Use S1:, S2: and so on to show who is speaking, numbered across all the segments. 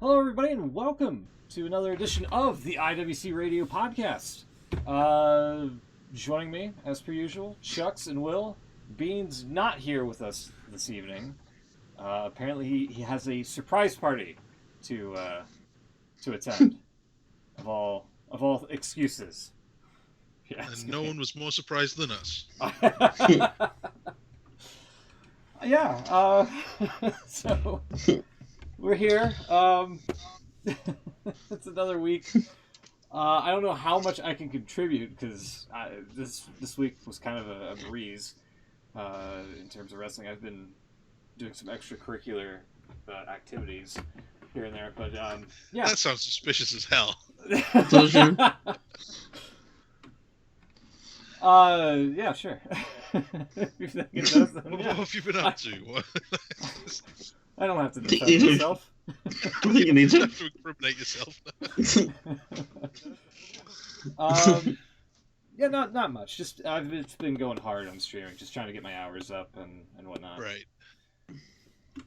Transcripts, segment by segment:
S1: Hello, everybody, and welcome to another edition of the IWC Radio podcast. Joining me, as per usual, Chucks and Will. Bean's not here with us this evening. Apparently, he has a surprise party to attend. of all excuses.
S2: Yeah, and no one was more surprised than us.
S1: Yeah. So we're here. It's another week. I don't know how much I can contribute because this week was kind of a breeze in terms of wrestling. I've been doing some extracurricular activities here and there, but yeah.
S2: That sounds suspicious as hell.
S1: Yeah, sure.
S2: What have you been up to?
S1: I don't have to defend myself.
S3: I think you need to.
S2: have to incriminate yourself.
S1: Yeah, not much. Just it's been going hard on streaming, just trying to get my hours up and whatnot.
S2: Right.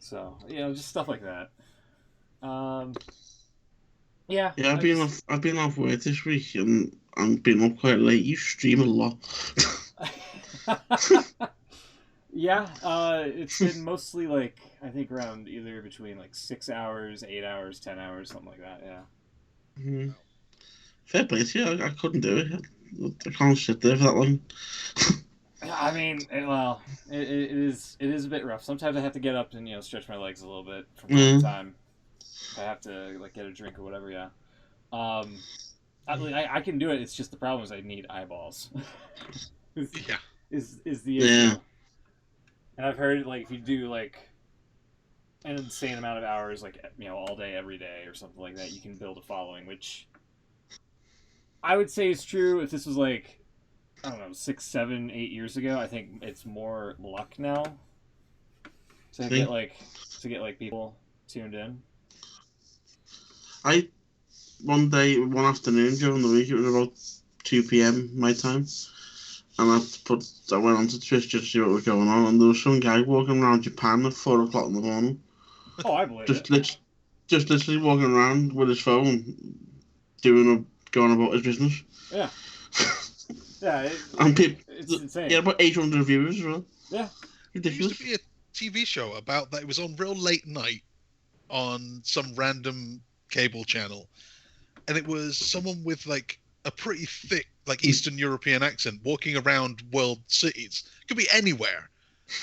S1: So just stuff like that. Yeah.
S3: Yeah, I've been off work this week and I'm been up quite late. You stream a lot.
S1: Yeah, it's been mostly like I think around either between like 6 hours, 8 hours, 10 hours, something like that. Yeah.
S3: Mm-hmm. Fair play to you. I couldn't do it. I can't sit there for that long.
S1: I mean, it is a bit rough. Sometimes I have to get up and stretch my legs a little bit from time to time. I have to like get a drink or whatever. Yeah. I can do it. It's just the problem is I need eyeballs.
S2: Yeah.
S1: Is the issue.
S3: Yeah.
S1: And I've heard like if you do like an insane amount of hours, like all day, every day, or something like that, you can build a following, which I would say is true. If this was like I don't know 6, 7, 8 years ago, I think it's more luck now to get like people tuned in.
S3: One afternoon during the week, it was about 2 p.m. my time, and I went onto Twitch just to see what was going on, and there was some guy walking around Japan at 4 o'clock in the morning.
S1: Oh, I believe it.
S3: Just literally walking around with his phone, going about his business.
S1: Yeah. Yeah. It's insane.
S3: Yeah, about 800 viewers as well.
S1: Yeah.
S3: Ridiculous.
S2: There used to be a TV show about that. It was on real late night on some random cable channel, and it was someone with like a pretty thick like Eastern European accent walking around world cities. Could be anywhere.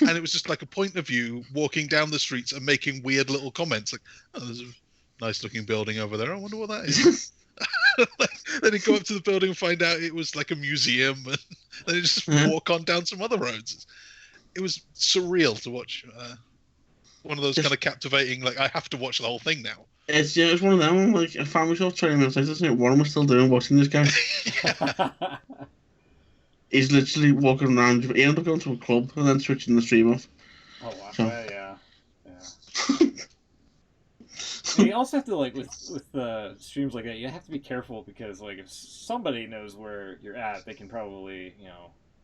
S2: And it was just like a point of view walking down the streets and making weird little comments like, oh, there's a nice looking building over there, I wonder what that is. Then he'd go up to the building and find out it was like a museum, and then he'd just walk on down some other roads. It was surreal to watch. One of those kind of captivating, like I have to watch the whole thing now.
S3: It's one of them. Like I found myself 20 minutes later, what am I still doing watching this guy? He's literally walking around. He ended up going to a club and then switching the stream off.
S1: Oh wow! So. Yeah. You also have to like with streams like that. You have to be careful because like if somebody knows where you're at, they can probably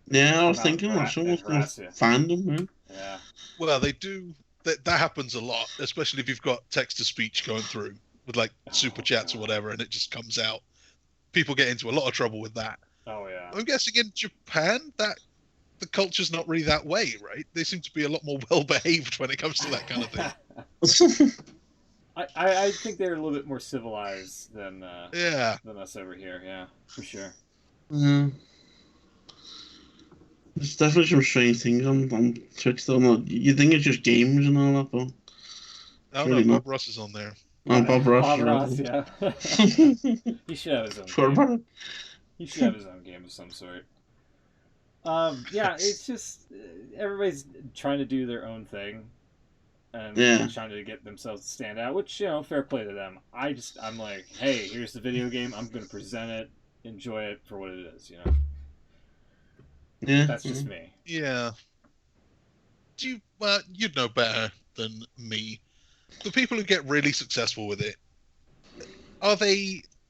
S3: Yeah, I was thinking someone's gonna find them. Right?
S1: Yeah.
S2: Well, they do. That happens a lot, especially if you've got text-to-speech going through with like super chats or whatever, and it just comes out. People get into a lot of trouble with that.
S1: Oh yeah.
S2: I'm guessing in Japan that the culture's not really that way, right? They seem to be a lot more well-behaved when it comes to that kind of thing.
S1: I think they're a little bit more civilized than than us over here. Yeah, for sure.
S3: Yeah. There's definitely some strange things on Twitch though. You think it's just games and all that, but
S2: oh no, Bob Ross is on there.
S3: Oh, Bob Ross.
S1: Bob Ross, yeah. He should have his own game. He should have his own game of some sort. Yeah, it's just everybody's trying to do their own thing and trying to get themselves to stand out, which fair play to them. I'm like, hey, here's the video game. I'm going to present it, enjoy it for what it is,
S3: Yeah,
S1: that's just me.
S2: Yeah. You'd know better than me. The people who get really successful with it,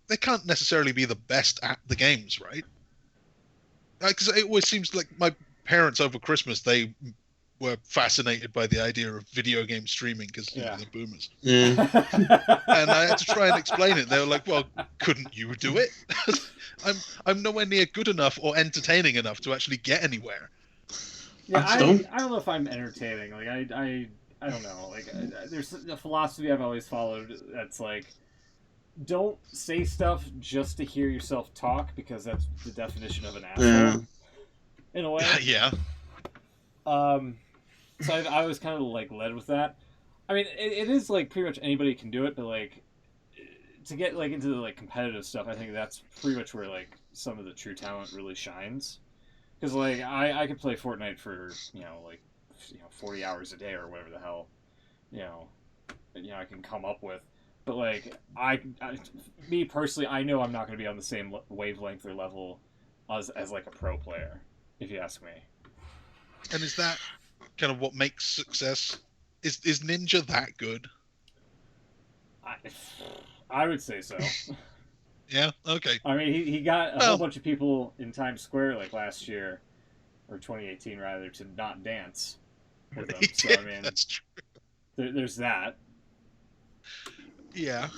S2: they can't necessarily be the best at the games, right? Because it always seems like my parents over Christmas, they were fascinated by the idea of video game streaming because
S1: Yeah.
S2: they're boomers.
S3: Yeah.
S2: And I had to try and explain it. They were like, "Well, couldn't you do it?" I'm nowhere near good enough or entertaining enough to actually get anywhere.
S1: Yeah,
S3: I
S1: I
S3: don't-
S1: don't know if I'm entertaining. Like I don't know. Like there's a philosophy I've always followed that's like, don't say stuff just to hear yourself talk, because that's the definition of an asshole.
S3: Yeah.
S1: In a way.
S2: Yeah.
S1: So I was kind of like led with that. I mean, it is like pretty much anybody can do it, but like to get like into the like competitive stuff, I think that's pretty much where like some of the true talent really shines. Because like I could play Fortnite for 40 hours a day or whatever the hell I can come up with. But like me personally, I know I'm not going to be on the same wavelength or level as like a pro player, if you ask me.
S2: And is that kind of what makes success? Is Ninja that good?
S1: I would say so.
S2: Yeah. Okay.
S1: I mean, he got a whole bunch of people in Times Square like last year, or 2018 rather, to not dance with him. So I mean,
S2: That's true.
S1: There's that.
S2: Yeah.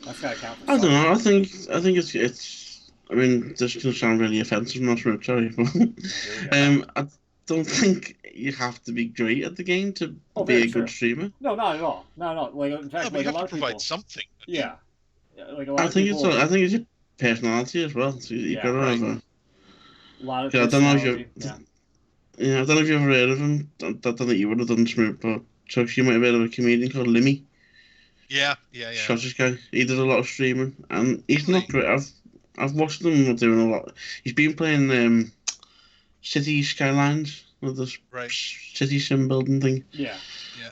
S1: That's gotta count for
S3: I don't
S1: something.
S3: know. I think it's. I mean, this can sound really offensive, not sure, sorry, but I don't think you have to be great at the game to be
S1: very
S3: a good
S1: true.
S3: streamer.
S1: No, not at all. Not at all. Like in
S2: No,
S1: fact,
S2: but
S1: like
S2: you
S1: a
S2: have
S1: lot
S2: to
S1: of
S2: provide
S1: people.
S2: something.
S1: Yeah. Like a lot
S3: I
S1: of
S3: think
S1: people.
S3: I think it's your personality as well. So you
S1: Yeah,
S3: gotta
S2: right.
S3: have a.
S1: A lot of
S3: Yeah, I don't know if
S1: personality.
S3: you. Yeah, I don't know if you've ever heard of him. I don't think you would have done Smooth, but Chuck, you might have heard of a comedian called Limmy.
S2: Yeah.
S3: Scottish guy. He does a lot of streaming, and he's
S2: Really?
S3: not great. I've watched him doing a lot. He's been playing City Skylines with this
S2: Right.
S3: city sim building thing.
S1: Yeah.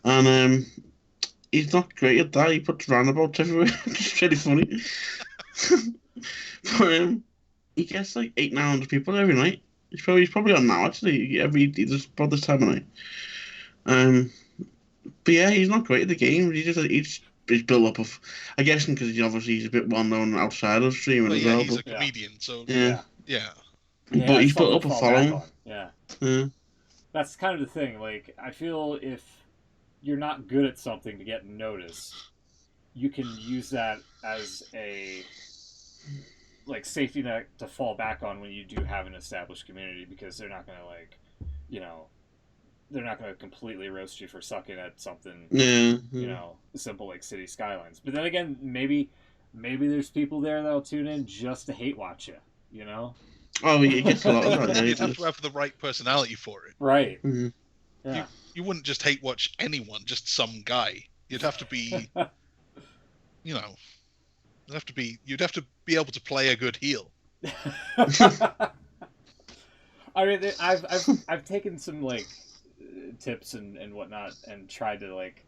S3: And he's not great at that. He puts roundabouts everywhere. It's really funny. But he gets like 800-900 people every night. He's probably on now actually. He does about this time of night. But yeah, he's not great at the game. He's built up of. I guess because he's a bit well known outside of streaming
S2: Well,
S3: as
S2: yeah,
S3: well.
S2: he's
S3: But
S2: a comedian, so
S3: yeah,
S2: yeah.
S3: but he's built up a
S1: something to fall back
S3: following.
S1: on. Yeah.
S3: Yeah.
S1: That's kind of the thing. Like, I feel if you're not good at something to get noticed, you can use that as a like safety net to fall back on when you do have an established community, because they're not gonna they're not gonna completely roast you for sucking at something.
S3: Yeah.
S1: Simple like City Skylines. But then again, maybe there's people there that'll tune in just to hate watch you. You know.
S3: Oh, he gets a lot of that. Yeah, he
S2: You'd have
S3: does.
S2: to have the right personality for it.
S1: Right.
S3: Mhm.
S1: Yeah.
S2: You wouldn't just hate watch anyone, just some guy. You'd have to be, you'd have to be able to play a good heel.
S1: I mean, I've taken some like tips and whatnot, and tried to like,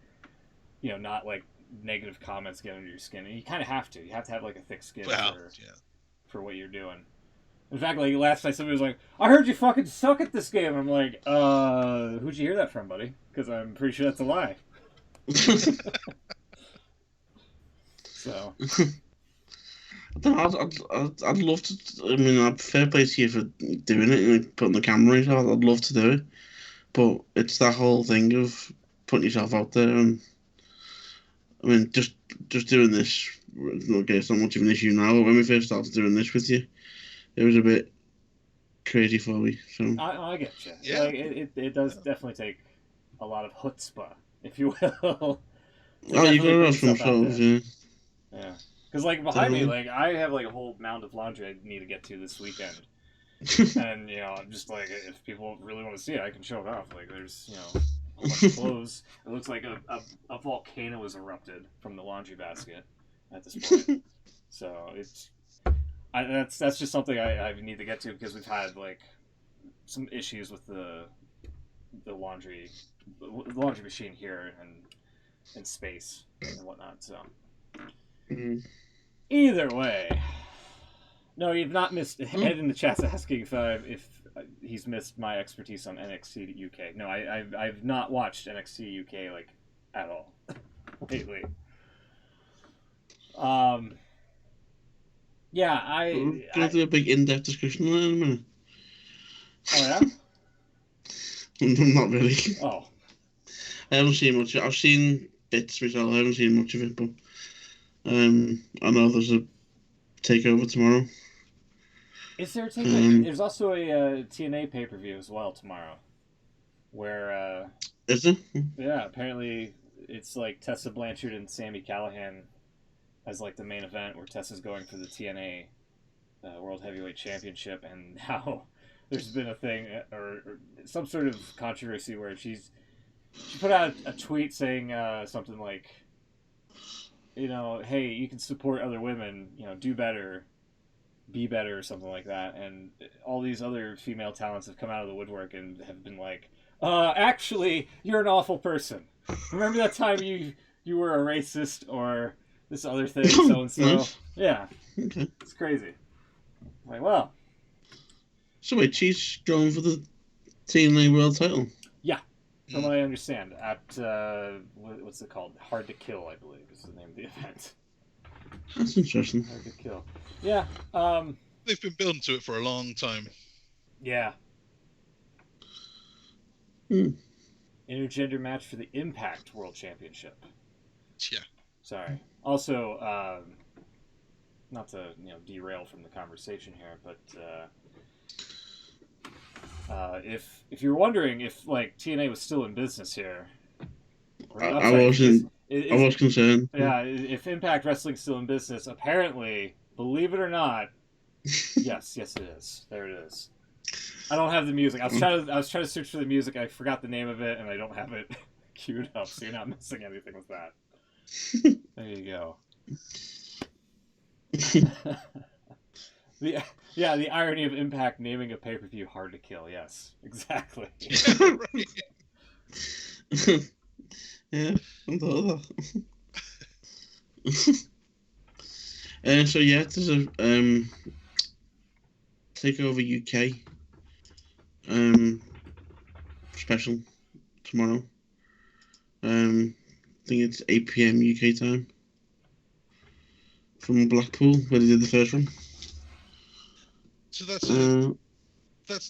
S1: not like negative comments get under your skin, and you kind of have to. You have to have like a thick skin for what you're doing. In fact, like last night, somebody was like, "I heard you fucking suck at this game." I'm like, who'd you hear that from, buddy? Because I'm pretty sure that's a lie. So.
S3: I don't know, I'd love to. I mean, fair play to you for doing it and putting the camera in. I'd love to do it, but it's that whole thing of putting yourself out there. And I mean, just doing this. Okay, it's not much of an issue now. But when we first started doing this with you, it was a bit crazy for me. So
S1: I get you.
S2: Yeah.
S1: Like, it does definitely take a lot of chutzpah, if you will.
S3: you got to have some sort of
S1: Yeah. Because like behind me,
S3: Definitely.
S1: like I have like a whole mound of laundry I need to get to this weekend, and I'm just like, if people really want to see it, I can show it off. Like there's a bunch of clothes. It looks like a volcano has erupted from the laundry basket at this point. So that's just something I need to get to, because we've had like some issues with the laundry machine here and in space and whatnot. So.
S3: Mhm.
S1: Either way, no, you've not missed. Ed in the chat's asking if he's missed my expertise on NXT UK. No, I've not watched NXT UK like at all lately. Yeah,
S3: We'll do a big in-depth discussion on it in a minute.
S1: Oh yeah.
S3: Not really.
S1: Oh,
S3: I haven't seen much. I've seen bits myself. I haven't seen much of it, but I know there's a takeover tomorrow.
S1: is there a takeover? There's also a TNA pay-per-view as well tomorrow, where
S3: Is there?
S1: yeah, apparently it's like Tessa Blanchard and Sami Callihan as like the main event, where Tessa's going for the TNA World Heavyweight Championship, and now there's been a thing or some sort of controversy where she put out a tweet saying something like, you know, hey, you can support other women, you know, do better, be better, or something like that. And all these other female talents have come out of the woodwork and have been like, actually, you're an awful person. Remember that time you were a racist or this other thing, so and so?
S3: Nice.
S1: Yeah,
S3: Okay.
S1: it's crazy. I'm like, well,
S3: So wait, she's going for the TNA World Title.
S1: from what I understand, at what's it called? Hard to Kill, I believe, is the name of the event.
S3: That's interesting.
S1: Hard to Kill. Yeah.
S2: They've been building to it for a long time.
S1: Yeah. Intergender match for the Impact World Championship.
S2: Yeah.
S1: Sorry. Also, not to derail from the conversation here, but if you're wondering if like TNA was still in business here,
S3: I was concerned.
S1: Yeah, if Impact Wrestling's still in business, apparently, believe it or not, yes, it is. There it is. I don't have the music. I was trying to search for the music. I forgot the name of it, and I don't have it queued up, so you're not missing anything with that. There you go. The irony of Impact naming a pay-per-view Hard to Kill. Yes, exactly.
S3: Yeah, I thought of that. So yeah, there's a TakeOver UK special tomorrow. I think it's 8 PM UK time from Blackpool, where they did the first one.
S2: So that's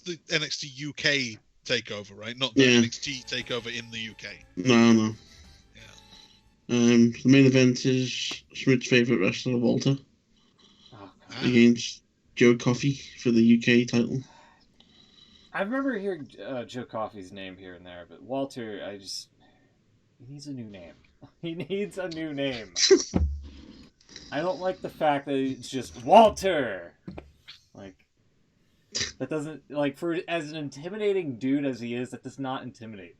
S2: the NXT UK takeover, right? Not the NXT takeover in the UK.
S3: No.
S2: Yeah.
S3: The main event is Schmidt's favourite wrestler, Walter, against Joe Coffey for the UK title.
S1: I remember hearing Joe Coffey's name here and there, but Walter, he needs a new name. He needs a new name. I don't like the fact that it's just Walter. Like, that doesn't, like, for as an intimidating dude as he is, that does not intimidate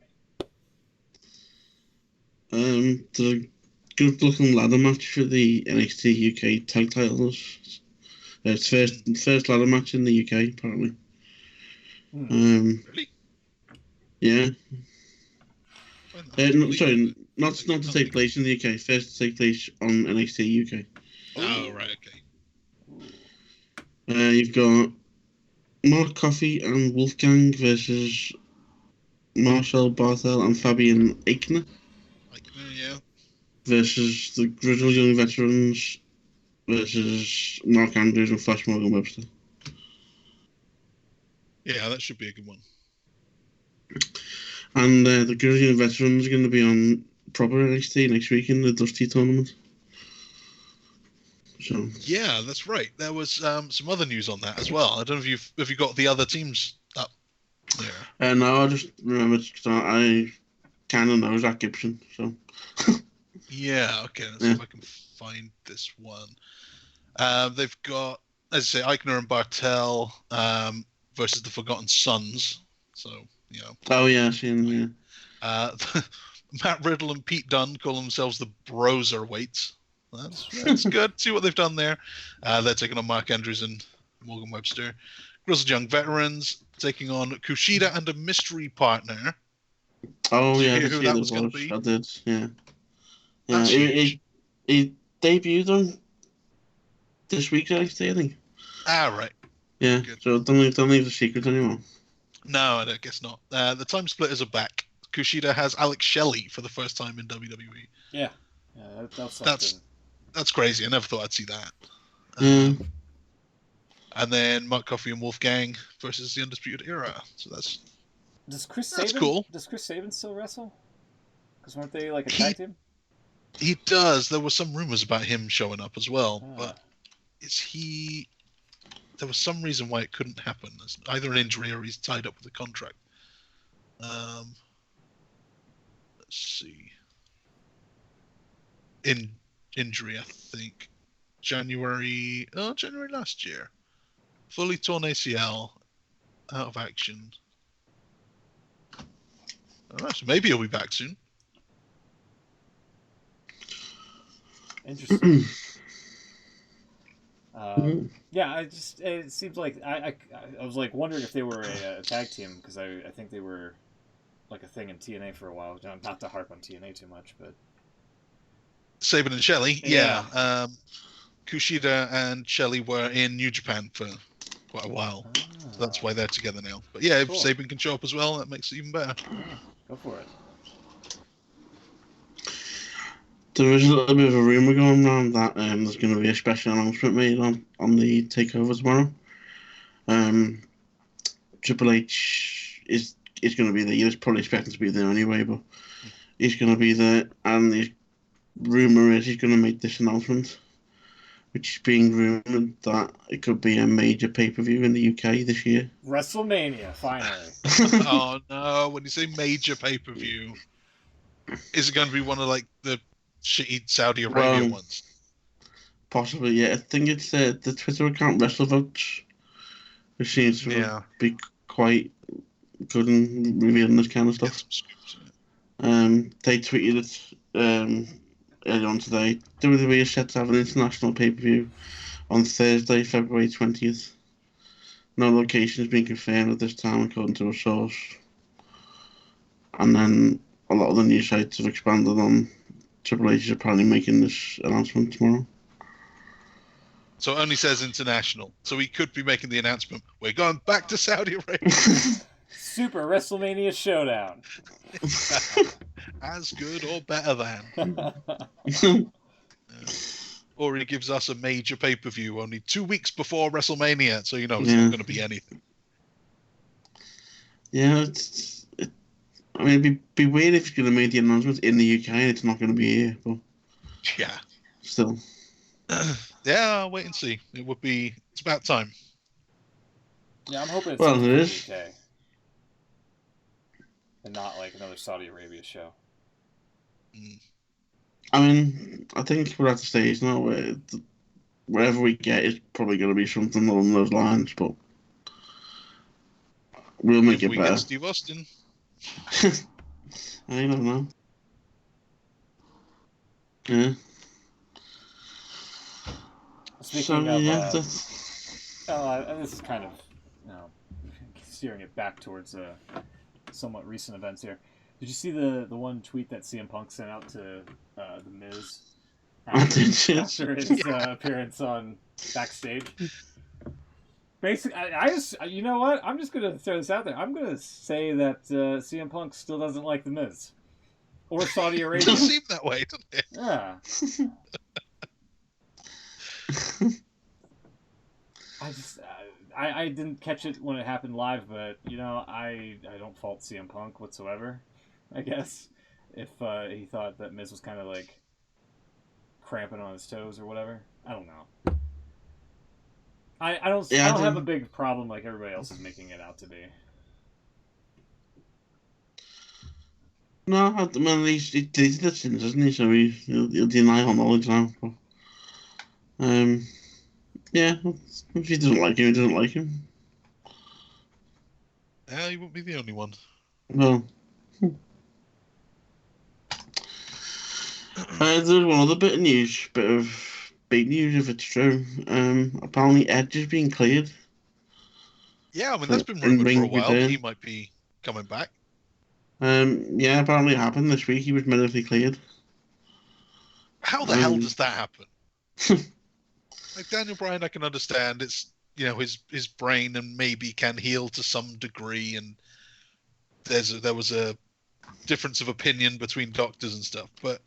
S3: me. There's a good-looking ladder match for the NXT UK tag titles. It's first ladder match in the UK, apparently.
S2: Really?
S3: Yeah. Sorry, not to take place in the UK. First to take place on NXT UK.
S2: Oh, right, okay.
S3: You've got Mark Coffey and Wolfgang versus Marcel Barthel and Fabian Eichner.
S2: Yeah.
S3: Versus the Grizzled Young Veterans versus Mark Andrews and Flash Morgan Webster.
S2: Yeah, that should be a good one.
S3: And the Grizzled Young Veterans are going to be on proper NXT next week in the Dusty tournament. So.
S2: Yeah, that's right. There was some other news on that as well. I don't know if you got the other teams up there.
S3: No, I just remembered because I kind of know Zach Gibson. So.
S2: Yeah. Okay. Let's see if I can find this one. They've got, as I say, Eichner and Bartel versus the Forgotten Sons. So
S3: Oh yeah, I've seen. Yeah.
S2: Matt Riddle and Pete Dunne call themselves the Broserweights. That's good. See what they've done there. They're taking on Mark Andrews and Morgan Webster. Grizzled Young Veterans taking on Kushida and a mystery partner.
S3: Oh yeah,
S2: who that was going to be?
S3: I did. Yeah. He debuted on this week's NXT, I think.
S2: Right.
S3: Yeah.
S2: Good.
S3: So don't leave the secret anymore.
S2: No, I guess not. The Time Splitters are back. Kushida has Alex Shelley for the first time in WWE.
S1: Yeah.
S2: That's crazy. I never thought I'd see that. And then Mark Coffey and Wolfgang versus the Undisputed Era. So that's
S1: Does Chris
S2: That's
S1: Sabin?
S2: cool.
S1: Does Chris Sabin still wrestle? Because weren't they like a tag team?
S2: He does. There were some rumors about him showing up as well,
S1: Ah.
S2: but is he? There was some reason why it couldn't happen. There's either an injury or he's tied up with a contract. Let's see. Injury, I think. January last year. Fully torn ACL, out of action. All right, so maybe he'll be back soon.
S1: Interesting. Yeah, it seems like I was like wondering if they were a tag team because I think they were like a thing in TNA for a while. Not to harp on TNA too much, but
S2: Sabin and Shelley,
S1: Yeah.
S2: yeah. Kushida and Shelley were in New Japan for quite a while. So that's why they're together now. But yeah, if
S1: Cool.
S2: Sabin can show up as well, that makes it even better.
S1: Go for it.
S3: There is a little bit of a rumour going around that there's going to be a special announcement made on the TakeOver tomorrow. Triple H is going to be there. He was probably expecting to be there anyway, but he's going to be there. And the rumour is he's going to make this announcement, which is being rumoured that it could be a major pay-per-view in the UK this year.
S1: WrestleMania, finally.
S2: Oh no, when you say major pay-per-view, is it going to be one of like the shitty Saudi Arabia ones?
S3: Possibly, yeah. I think it's the Twitter account WrestleVotes, which seems to be quite good in revealing this kind of stuff. They tweeted it earlier on today. WWE is set to have an international pay-per-view on Thursday, February 20th. No location has been confirmed at this time, according to a source. And then a lot of the news sites have expanded on Triple H is apparently making this announcement tomorrow.
S2: So it only says international. So we could be making the announcement. We're going back to Saudi Arabia.
S1: Super WrestleMania Showdown.
S2: As good or better than. Or he gives us a major pay-per-view only 2 weeks before WrestleMania, so you know it's not going to be anything.
S3: Yeah, I mean, it'd be weird if he's going to make the announcement in the UK and it's not going to be here, but
S2: yeah,
S3: still.
S2: Yeah, I'll wait and see. It's about time.
S1: Yeah, I'm hoping it's
S3: it
S1: in
S3: is.
S1: the UK. And not like another Saudi Arabia show.
S3: I mean, I think we're at the stage now where wherever we get is probably going to be something along those lines, but we'll make it better.
S2: Get Steve Austin.
S3: I don't know. Yeah.
S1: Speaking of, this is kind of, steering it back towards somewhat recent events here. Did you see the one tweet that CM Punk sent out to the Miz after his appearance on Backstage? Basically, I just, you know what? I'm just gonna throw this out there. I'm gonna say that CM Punk still doesn't like the Miz or Saudi Arabia.
S2: It does seem that way, doesn't it?
S1: Yeah. I didn't catch it when it happened live, but I don't fault CM Punk whatsoever. I guess if he thought that Miz was kind of like cramping on his toes or whatever, I don't know. I don't have a big problem like everybody else is making it out to be.
S3: No, I mean he did the sins, doesn't he? So he'll deny all knowledge now. But, yeah, if he doesn't like him, he doesn't like him.
S2: Yeah, he won't be the only one.
S3: Well, there's one other bit of news, bit of big news if it's true. Apparently Edge is being cleared.
S2: Yeah, I mean that's been rumored for a while. He might be coming back.
S3: Yeah, apparently it happened this week. He was medically cleared.
S2: How the hell does that happen? Like Daniel Bryan, I can understand. It's his brain and maybe can heal to some degree, and there was a difference of opinion between doctors and stuff. But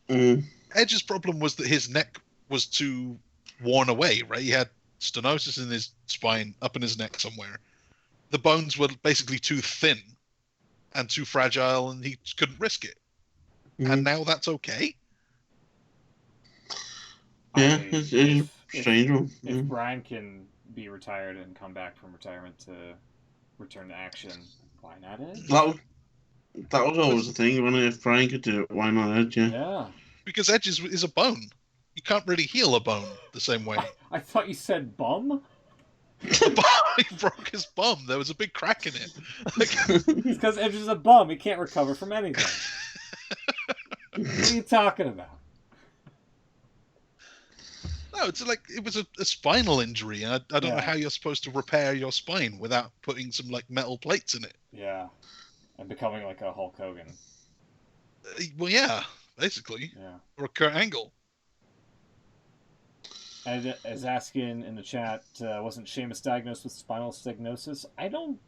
S2: Edge's problem was that his neck was too worn away. Right, he had stenosis in his spine, up in his neck somewhere. The bones were basically too thin, and too fragile, and he couldn't risk it.
S3: Mhm.
S2: And now that's okay.
S3: Yeah, it's a strange one.
S1: If
S3: Yeah.
S1: Brian can be retired and come back from retirement to return to action, why not Edge?
S3: That was always the thing, wasn't it? If Brian could do it, why not Edge? Yeah.
S1: Yeah.
S2: Because Edge is a bone. You can't really heal a bone the same way.
S1: I thought you said bum?
S2: He broke his bum. There was a big crack in it.
S1: Because Edge is a bum. He can't recover from anything. What are you talking about?
S2: No, it's like it was a spinal injury. And I don't know how you're supposed to repair your spine without putting some like metal plates in it.
S1: Yeah. And becoming like a Hulk Hogan.
S2: Well, yeah, basically.
S1: Yeah.
S2: Or a Kurt Angle.
S1: And as asking in the chat, wasn't Sheamus diagnosed with spinal stenosis? I don't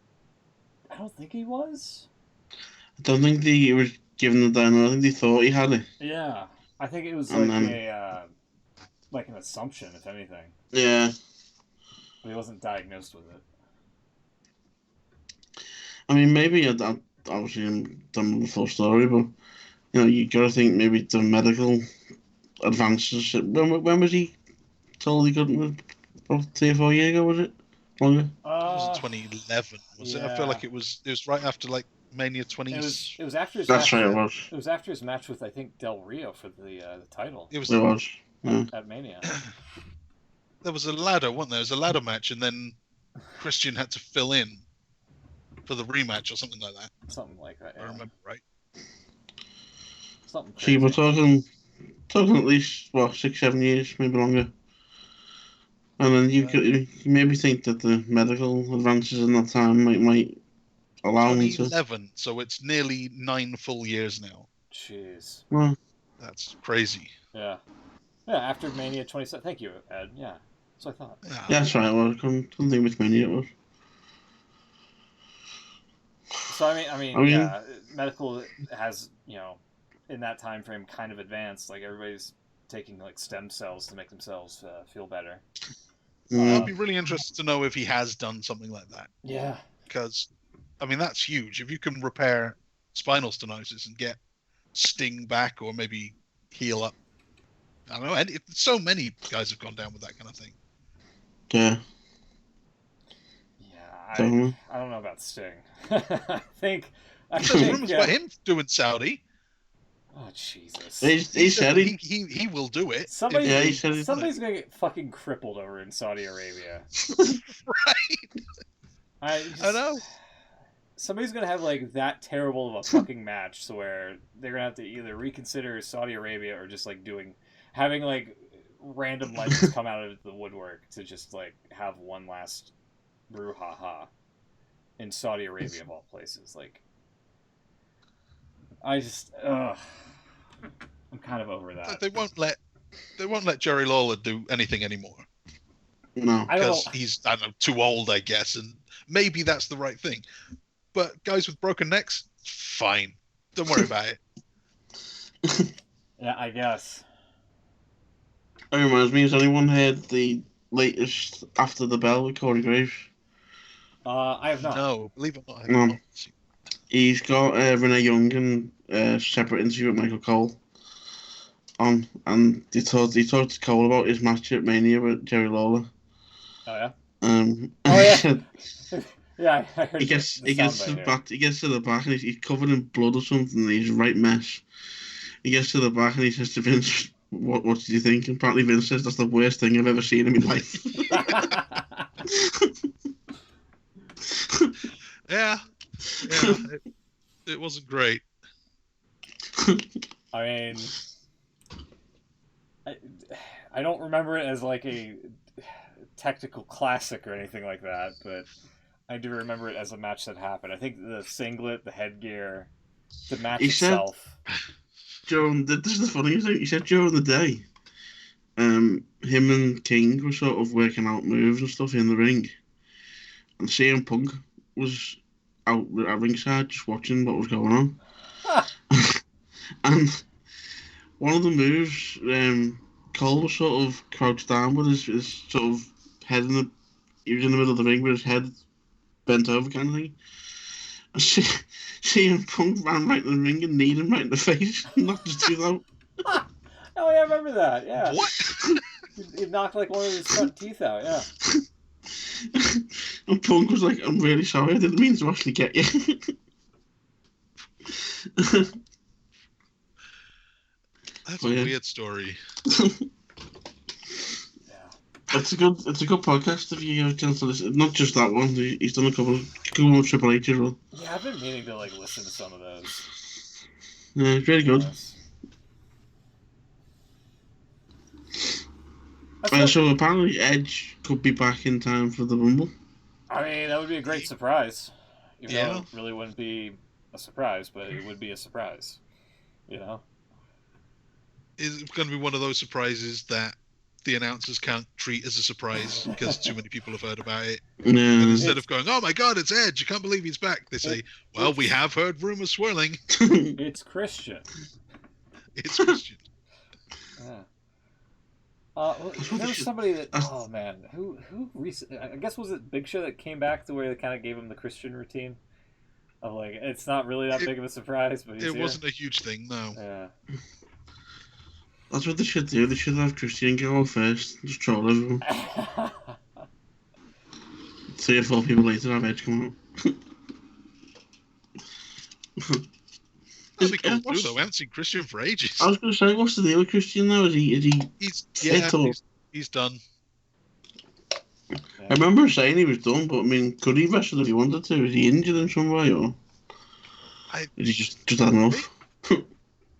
S1: think he was.
S3: I don't think he was given the diagnosis. I think they thought he had it.
S1: Yeah. I think it was
S3: And
S1: like
S3: then-
S1: like an assumption, if anything.
S3: Yeah.
S1: But he wasn't diagnosed with it.
S3: I mean, maybe obviously I'm done with the full story, but you got to think maybe the medical advances. When was he told he couldn't? About 3 or 4 years ago, was it? Longer?
S2: It was 2011, was it? I feel
S1: yeah.
S2: like it was right after like Mania 20.
S1: It was after his
S3: That's
S1: match.
S3: right, it was.
S1: It was after his match with I think Del Rio for the title
S2: It was.
S3: It was. Yeah.
S1: at Mania.
S2: There was a ladder, wasn't there? There was a ladder match, and then Christian had to fill in for the rematch or something like that.
S1: Something like that.
S2: If I
S1: Yeah.
S2: remember right.
S1: Something
S3: See,
S1: crazy.
S3: we're talking at least 6-7 years, maybe longer. And then you maybe think that the medical advances in that time might allow him to.
S2: 2011, so it's nearly 9 full years now.
S1: Jeez.
S3: Well,
S2: That's crazy.
S1: Yeah. Yeah. After Mania 27. Thank you, Ed. Yeah. That's what I thought.
S3: yeah, that's right. Well, I couldn't think which many it was.
S1: So I mean, yeah. Medical has in that time frame kind of advanced. Like everybody's taking like stem cells to make themselves feel better.
S3: Yeah.
S2: I'd be really interested to know if he has done something like that.
S1: Yeah.
S2: Because, I mean, that's huge. If you can repair spinal stenosis and get Sting back or maybe heal up. I don't know. And so many guys have gone down with that kind of thing.
S3: Yeah.
S1: Yeah. I don't know about Sting. I think.
S2: There's rumors about him doing Saudi.
S1: Oh Jesus!
S3: He said
S2: he will do it.
S1: Somebody's
S3: he said
S1: gonna get fucking crippled over in Saudi Arabia.
S2: Right.
S1: I
S2: know.
S1: Somebody's gonna have like that terrible of a fucking match, so where they're gonna have to either reconsider Saudi Arabia or just like having like random legends come out of the woodwork to just like have one last brouhaha in Saudi Arabia of all places. Like, I just, I'm kind of over that.
S2: They won't let Jerry Lawler do anything anymore.
S3: No.
S2: Because he's, I don't know, too old, I guess, and maybe that's the right thing. But guys with broken necks, fine. Don't worry about it.
S1: Yeah, I guess.
S3: That reminds me, has anyone heard the latest After the Bell with Corey Graves?
S1: I have not.
S2: No, believe it or not, I have
S3: No.
S2: not.
S3: He's got Renee Young and a separate interview with Michael Cole on, and he talked to Cole about his match at Mania with Jerry Lawler.
S1: Oh yeah.
S3: Oh
S1: yeah. Yeah, I heard.
S3: He gets to the back and he's covered in blood or something. And he's a right mess. He gets to the back and he says to Vince, "What did you think?" And apparently Vince says that's the worst thing I've ever seen in my life.
S2: Yeah, it wasn't great.
S1: I mean, I don't remember it as like a technical classic or anything like that, but I do remember it as a match that happened. I think the singlet, the headgear, the match itself.
S3: Joe, this is the funny thing. He said during the day, him and King were sort of working out moves and stuff in the ring, and CM Punk was out at ringside just watching what was going on. And one of the moves, Cole was sort of crouched down with his sort of head he was in the middle of the ring with his head bent over kind of thing. CM Punk ran right in the ring and kneed him right in the face. Not just do that.
S1: Oh, yeah, I remember that. Yeah.
S2: What?
S1: He knocked like one of his front teeth out. Yeah.
S3: And Punk was like, "I'm really sorry. I didn't mean to actually get you."
S2: That's a weird story.
S3: It's a good podcast if you get a chance to listen. Not just that one. He's done a couple of Triple H as well.
S1: Yeah, I've been meaning to like listen to some of those.
S3: Yeah, it's really good.
S1: Yes.
S3: So apparently Edge could be back in time for the Rumble.
S1: I mean, that would be a great surprise. Even though it really wouldn't be a surprise, but it would be a surprise. You know?
S2: It's going to be one of those surprises that the announcers can't treat as a surprise because too many people have heard about it.
S3: Yeah.
S2: And instead of going, "Oh my God, it's Edge! I can't believe he's back," they say, "Well, we have heard rumors swirling."
S1: It's Christian.
S2: It's Christian.
S1: Yeah. There was somebody that, oh man, who recently, I guess was it Big Show that came back to where they kind of gave him the Christian routine of like, it's not really that big of a surprise, but
S2: it wasn't a huge thing, no.
S1: Yeah.
S3: That's what they should do. They should have Christian go first, just troll everyone. 3 or 4 people later have Edge come out.
S2: That'd be cool too, though. We haven't seen Christian for ages.
S3: I was going to say, what's the deal with Christian now? Is he
S2: He's done.
S3: Yeah. I remember saying he was done, but I mean, could he wrestle if he wanted to? Is he injured in some way, or is he just had enough?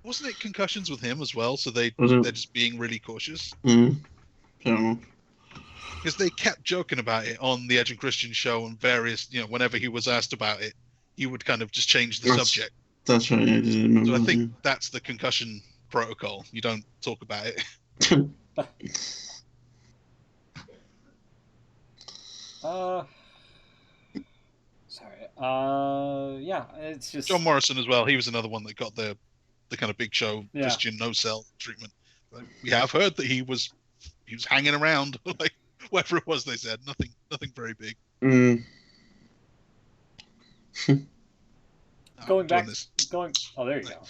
S2: Wasn't it concussions with him as well? So they're just being really cautious.
S3: Fair enough.
S2: Because they kept joking about it on the Edge and Christian show and various, whenever he was asked about it, he would kind of just change the subject.
S3: That's right. I didn't remember.
S2: So I think that's the concussion protocol. You don't talk about it.
S1: Sorry. Yeah, it's just
S2: John Morrison as well. He was another one that got the kind of Big Show Christian no-sell treatment. But we have heard that he was hanging around, like whatever it was they said. Nothing very big.
S1: Going back, oh, there you go.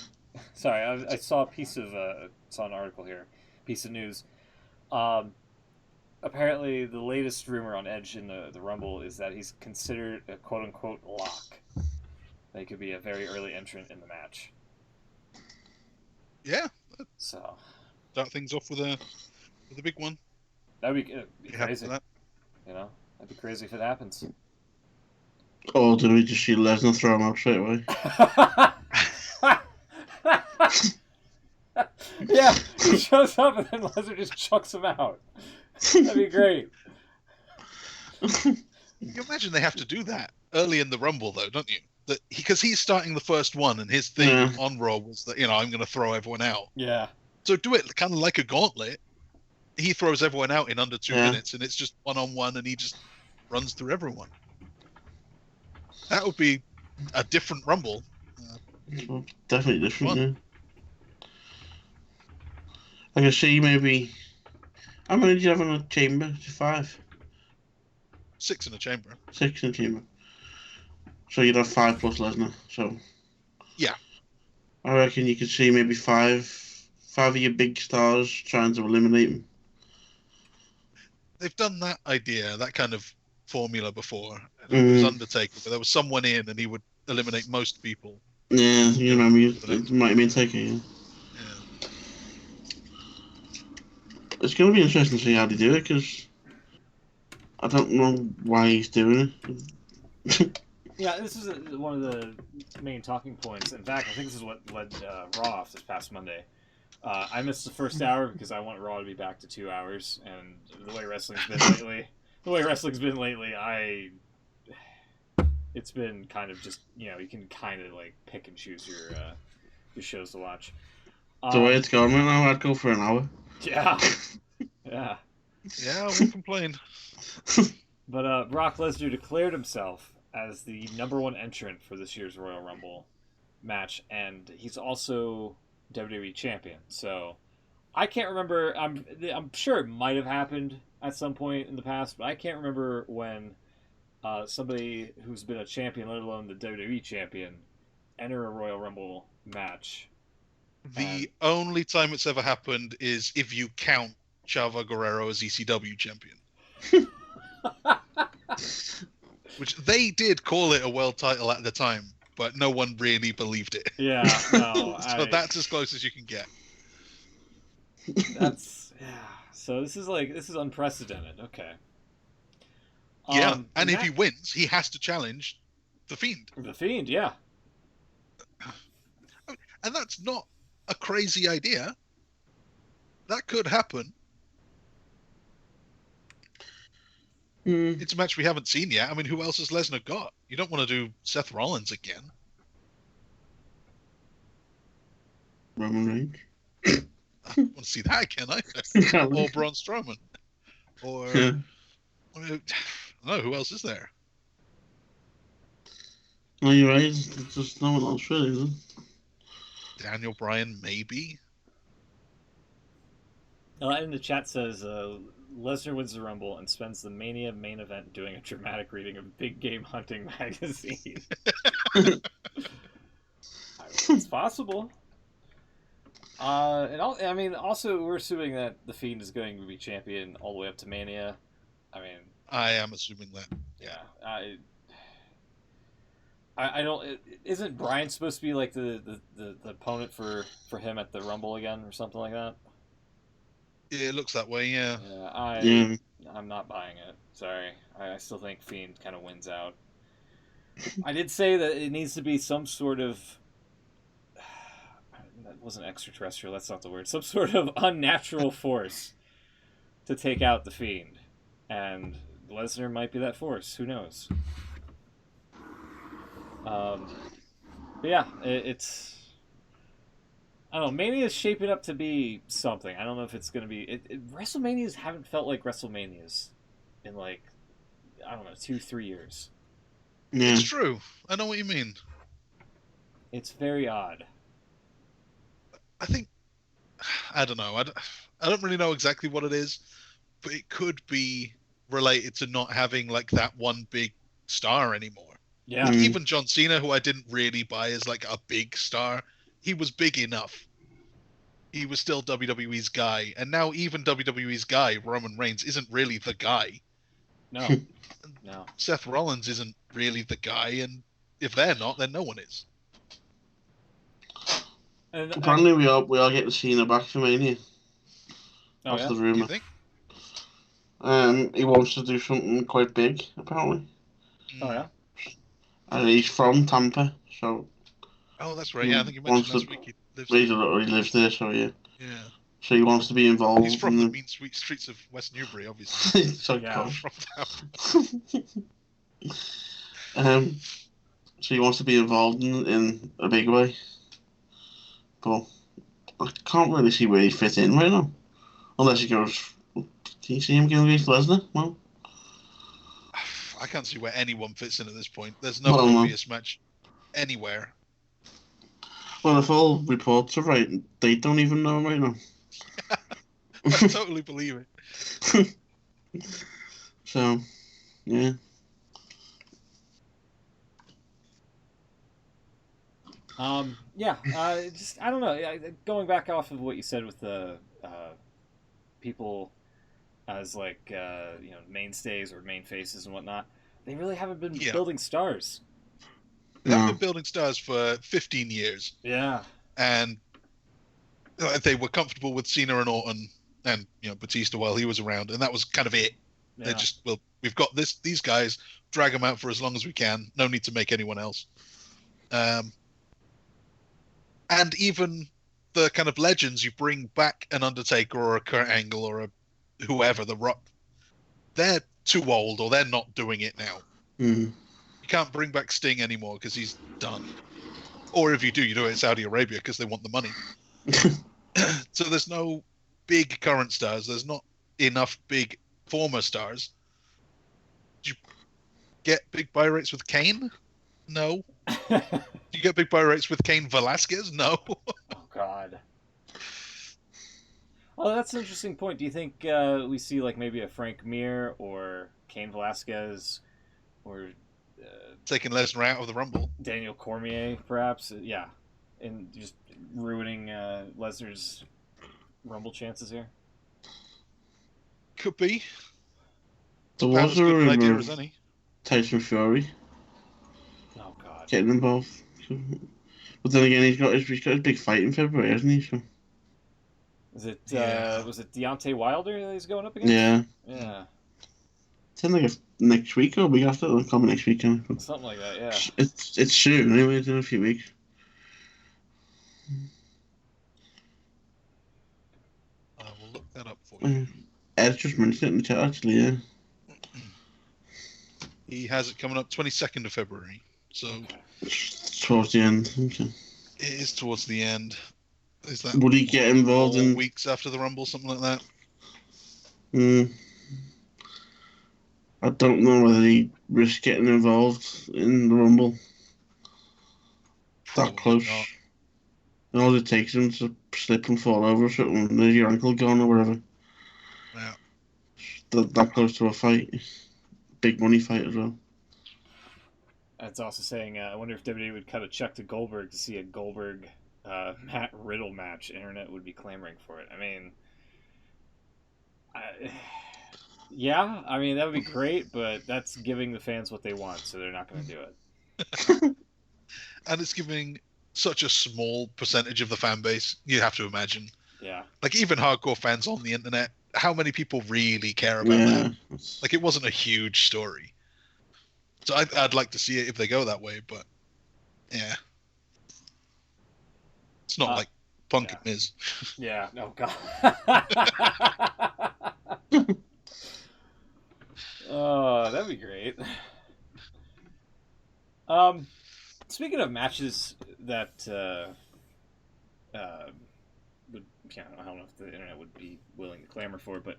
S1: Sorry, I saw a piece of saw an article here, piece of news. Apparently, the latest rumor on Edge in the Rumble is that he's considered a quote-unquote lock. That he could be a very early entrant in the match.
S2: Yeah.
S1: So
S2: start things off with a big one.
S1: That'd be crazy. That. That'd be crazy if it happens.
S3: Oh, did we just see Lesnar throw him out straight away?
S1: Yeah, he shows up and then Lesnar just chucks him out. That'd be great.
S2: You imagine they have to do that early in the Rumble, though, don't you? Because he's starting the first one, and his thing on Raw was that I'm going to throw everyone out.
S1: Yeah.
S2: So do it kind of like a gauntlet. He throws everyone out in under 2 minutes, and it's just 1-on-1, and he just runs through everyone. That would be a different Rumble.
S3: Definitely different. Yeah. I can see maybe. How many do you have in a chamber? 5.
S2: 6 in a chamber.
S3: 6 in a chamber. So you'd have 5 plus Lesnar. So.
S2: Yeah.
S3: I reckon you could see maybe 5 of your big stars trying to eliminate him.
S2: They've done that idea, that kind of formula before. It was Undertaker, but there was someone in and he would eliminate most people.
S3: Yeah, you remember, it might have been Taker, yeah. It's going to be interesting to see how they do it, because I don't know why he's doing it.
S1: Yeah, this is one of the main talking points. In fact, I think this is what led Raw off this past Monday. I missed the first hour because I want Raw to be back to 2 hours, and the way wrestling's been lately, it's been kind of just, you can kind of like pick and choose your shows to watch.
S3: The way it's going right now, I'd go for an hour.
S1: Yeah. Yeah.
S2: Yeah, I won't complain.
S1: But Brock Lesnar declared himself as the #1 entrant for this year's Royal Rumble match, and he's also WWE champion. So I can't remember. I'm sure it might have happened at some point in the past, but I can't remember when somebody who's been a champion, let alone the WWE champion, enter a Royal Rumble match.
S2: The only time it's ever happened is if you count Chavo Guerrero as ECW champion. Which they did call it a world title at the time, but no one really believed it.
S1: Yeah, no.
S2: So that's as close as you can get.
S1: That's So this is unprecedented. Okay.
S2: Yeah, and if he wins, he has to challenge the Fiend.
S1: The Fiend, yeah.
S2: And that's not a crazy idea. That could happen. It's a match we haven't seen yet. I mean, who else has Lesnar got? You don't want to do Seth Rollins again.
S3: Roman Reigns.
S2: I don't want to see that again either. Or Braun Strowman. Or...
S3: Yeah.
S2: I don't know, who else is there?
S3: No, you're right. There's just no one else really, is there?
S2: Daniel Bryan, maybe?
S1: In the chat says, Lesnar wins the Rumble and spends the Mania main event doing a dramatic reading of Big Game Hunting magazine. It's possible. Also, we're assuming that the Fiend is going to be champion all the way up to Mania.
S2: I am assuming that.
S1: Yeah. I don't. Isn't Bryan supposed to be like the opponent for him at the Rumble again or something like that?
S2: Yeah, it looks that way. Yeah.
S1: I'm not buying it. Sorry. I still think Fiend kind of wins out. I did say that it needs to be some sort of. That wasn't extraterrestrial. That's not the word. Some sort of unnatural force to take out the Fiend, and Lesnar might be that force. Who knows? But yeah, it's. I don't know. Mania is shaping up to be something. I don't know if it's going to be. WrestleManias haven't felt like WrestleManias in 2-3 years.
S3: Yeah.
S2: It's true. I know what you mean.
S1: It's very odd.
S2: I think. I don't know. I don't really know exactly what it is, but it could be related to not having that one big star anymore.
S1: Yeah.
S2: Even John Cena, who I didn't really buy as a big star, he was big enough. He was still WWE's guy, and now even WWE's guy, Roman Reigns, isn't really the guy.
S1: No. No.
S2: Seth Rollins isn't really the guy, and if they're not, then no one is.
S3: And apparently, we all get Cena back for Mania.
S1: Oh,
S3: That's
S1: yeah?
S3: the rumor.
S2: You think?
S3: He wants to do something quite big, apparently.
S1: Oh, yeah?
S3: And he's from Tampa, so.
S2: Oh, that's right. Yeah, I think you mentioned last week
S3: He lives there, so yeah.
S2: Yeah.
S3: So he wants to be involved.
S2: He's from the mean sweet streets of West Newbury, obviously.
S3: So
S1: yeah.
S2: From Tampa.
S3: So he wants to be involved in a big way. But I can't really see where he fits in right now. Unless he goes... Can you see him going against Lesnar? Well,
S2: I can't see where anyone fits in at this point. There's no obvious match anywhere.
S3: Well, if all reports are right, they don't even know right now.
S2: I totally believe it.
S3: So, yeah.
S1: I don't know. Going back off of what you said with the people as mainstays or main faces and whatnot, they really haven't been building stars.
S2: They've been building stars for 15 years.
S1: Yeah.
S2: And they were comfortable with Cena and Orton and Batista while he was around, and that was kind of it.
S1: Yeah.
S2: They just, we've got these guys, drag them out for as long as we can. No need to make anyone else. And even the kind of legends, you bring back an Undertaker or a Kurt Angle or a whoever, The Rock, they're too old or they're not doing it now.
S3: Mm-hmm.
S2: You can't bring back Sting anymore because he's done. Or if you do it in Saudi Arabia because they want the money. So there's no big current stars. There's not enough big former stars. Did you get big buy rates with Kane? No. You get big buy rates with Cain Velasquez? No.
S1: Oh, God. Well, that's an interesting point. Do you think we see maybe a Frank Mir or Cain Velasquez or
S2: Taking Lesnar out of the Rumble.
S1: Daniel Cormier, perhaps. Yeah, and just ruining Lesnar's Rumble chances here.
S2: Could be.
S3: There
S2: About
S3: was
S2: as
S3: a
S2: good an idea
S3: rumor
S2: as
S3: of
S2: any.
S3: Tyson Fury
S1: Oh God.
S3: getting involved. But then again, he's got his big fight in February, hasn't he? So,
S1: Is it?
S2: Yeah.
S1: Was it Deontay Wilder that he's going up against?
S3: yeah.
S1: Yeah.
S3: It's in like next week or week after. It'll come next weekend.
S1: Something like that. Yeah.
S3: It's soon anyway. It's in a few weeks.
S2: I will look that up for you.
S3: Ed just mentioned it in the chat actually. Yeah.
S2: He has it coming up 22nd of February. So
S3: Towards the end. Okay.
S2: it is towards the end. Is that
S3: Would he get involved
S2: 4
S3: in?
S2: weeks after the Rumble, something like that?
S3: I don't know whether he risks getting involved in the Rumble.
S2: Probably
S3: That close.
S2: not.
S3: And all it takes him to slip and fall over or something, and there's your ankle gone or whatever.
S2: Yeah.
S3: That close to a fight. Big money fight as well.
S1: That's also saying, I wonder if WWE would cut a check to Goldberg to see a Goldberg Matt Riddle match. Internet would be clamoring for it. I mean, yeah, I mean, that would be great, but that's giving the fans what they want, so they're not going to do it.
S2: And it's giving such a small percentage of the fan base, you have to imagine.
S1: Yeah.
S2: Like, even hardcore fans on the internet, how many people really care about that? Like, it wasn't a huge story. So I'd like to see it if they go that way, but yeah. It's not like Punk and Miz.
S1: Yeah, no, God. Oh, that'd be great. Speaking of matches that would, I don't know if the internet would be willing to clamor for, but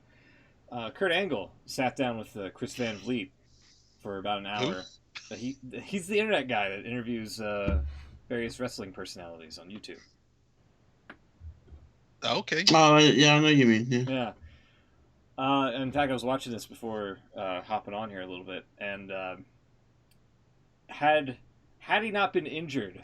S1: Kurt Angle sat down with Chris Van Vliet for about an hour. He's the internet guy that interviews various wrestling personalities on YouTube.
S2: Okay.
S3: Oh, yeah, I know what you mean. Yeah.
S1: Yeah. In fact, I was watching this before hopping on here a little bit, and had he not been injured,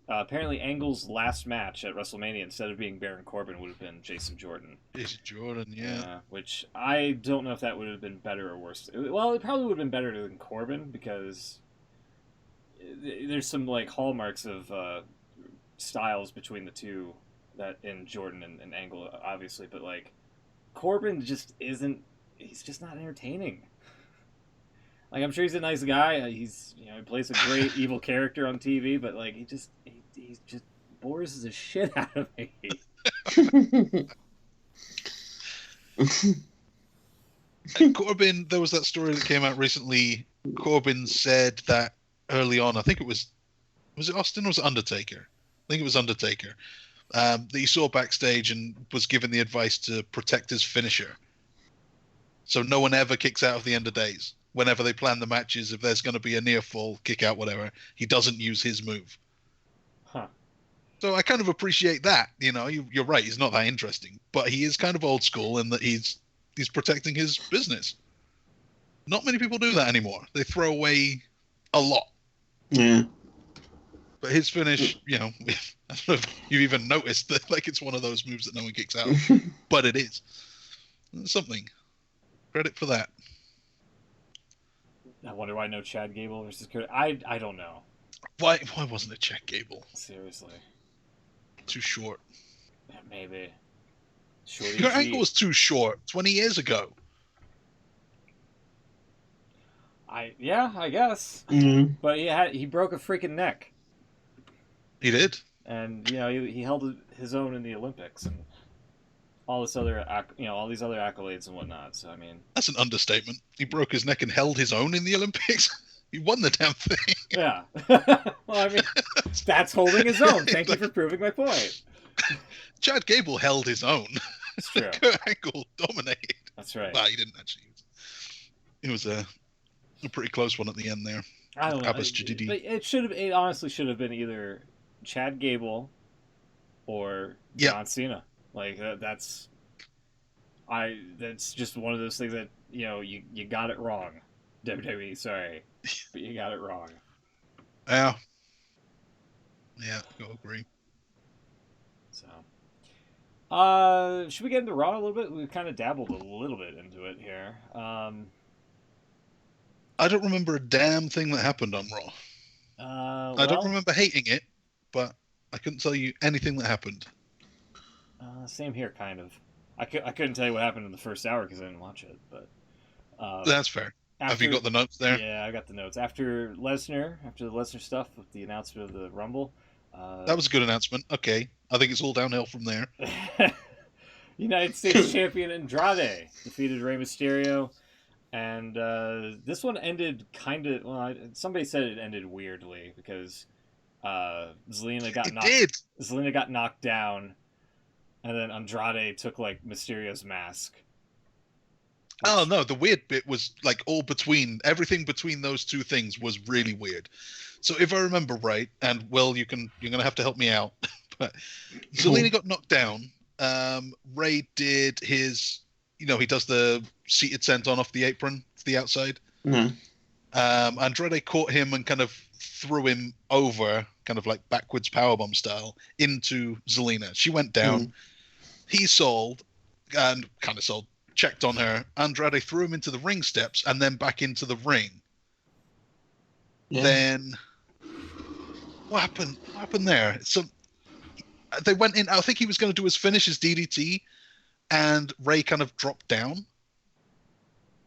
S1: apparently Angle's last match at WrestleMania, instead of being Baron Corbin, would have been Jason Jordan.
S2: Jason Jordan, yeah.
S1: Which I don't know if that would have been better or worse. Well, it probably would have been better than Corbin, because there's some like hallmarks of styles between the two, that in Jordan and Angle, obviously, but like Corbin just isn't. He's just not entertaining. Like, I'm sure he's a nice guy. He plays a great evil character on TV, but like he just bores the shit out of me.
S2: And Corbin, there was that story that came out recently. Corbin said that early on, I think it was it Austin or was it Undertaker? I think it was Undertaker. That he saw backstage and was given the advice to protect his finisher. So no one ever kicks out of the end of days. Whenever they plan the matches, if there's going to be a near fall, kick out, whatever, he doesn't use his move.
S1: Huh.
S2: So I kind of appreciate that. You're right. He's not that interesting, but he is kind of old school in that he's protecting his business. Not many people do that anymore. They throw away a lot.
S3: Yeah.
S2: But his finish, I don't know if you even noticed that, like, it's one of those moves that no one kicks out, but it is. Something. Credit for that.
S1: I wonder why no Chad Gable versus Kurt. I don't know.
S2: Why wasn't it Chad Gable?
S1: Seriously.
S2: Too short.
S1: Yeah, maybe. Shorty
S2: Kurt
S1: G.
S2: Angle was too short 20 years ago.
S1: I guess.
S3: Mm-hmm.
S1: But he broke a freaking neck.
S2: He did.
S1: And he held his own in the Olympics and all this other all these other accolades and whatnot. So I mean,
S2: that's an understatement. He broke his neck and held his own in the Olympics. He won the damn thing.
S1: Yeah. Well, I mean, that's holding his own. Thank you for proving my point.
S2: Chad Gable held his own.
S1: It's true.
S2: Kurt Angle dominated.
S1: That's right.
S2: Well, he didn't actually. It was a pretty close one at the end there.
S1: I don't know.
S2: But
S1: it honestly should have been either Chad Gable or John Cena. Like that's just one of those things that you got it wrong. WWE, sorry. But you got it wrong.
S2: Yeah. Yeah, I agree.
S1: So, should we get into Raw a little bit? We've kind of dabbled a little bit into it here.
S2: I don't remember a damn thing that happened on Raw. I don't remember hating it, but I couldn't tell you anything that happened.
S1: Same here, kind of. I couldn't tell you what happened in the first hour because I didn't watch it, but
S2: that's fair. Have you got the notes there?
S1: Yeah, I got the notes. After the Lesnar stuff with the announcement of the Rumble.
S2: That was a good announcement. Okay, I think it's all downhill from there.
S1: United States Champion Andrade defeated Rey Mysterio, and this one ended kind of. Well, somebody said it ended weirdly because Zelina got knocked down, and then Andrade took like Mysterio's mask.
S2: Oh no, the weird bit was like everything between those two things was really weird. So if I remember right, and Will, you're gonna have to help me out, but Zelina got knocked down. Ray did his, he does the seated senton off the apron to the outside.
S3: Mm-hmm.
S2: Andrade caught him and kind of threw him over, kind of like backwards powerbomb style, into Zelina. She went down. Mm-hmm. He sold, checked on her. Andrade threw him into the ring steps and then back into the ring. Yeah. Then what happened? What happened there? So they went in. I think he was going to do his DDT, and Ray kind of dropped down.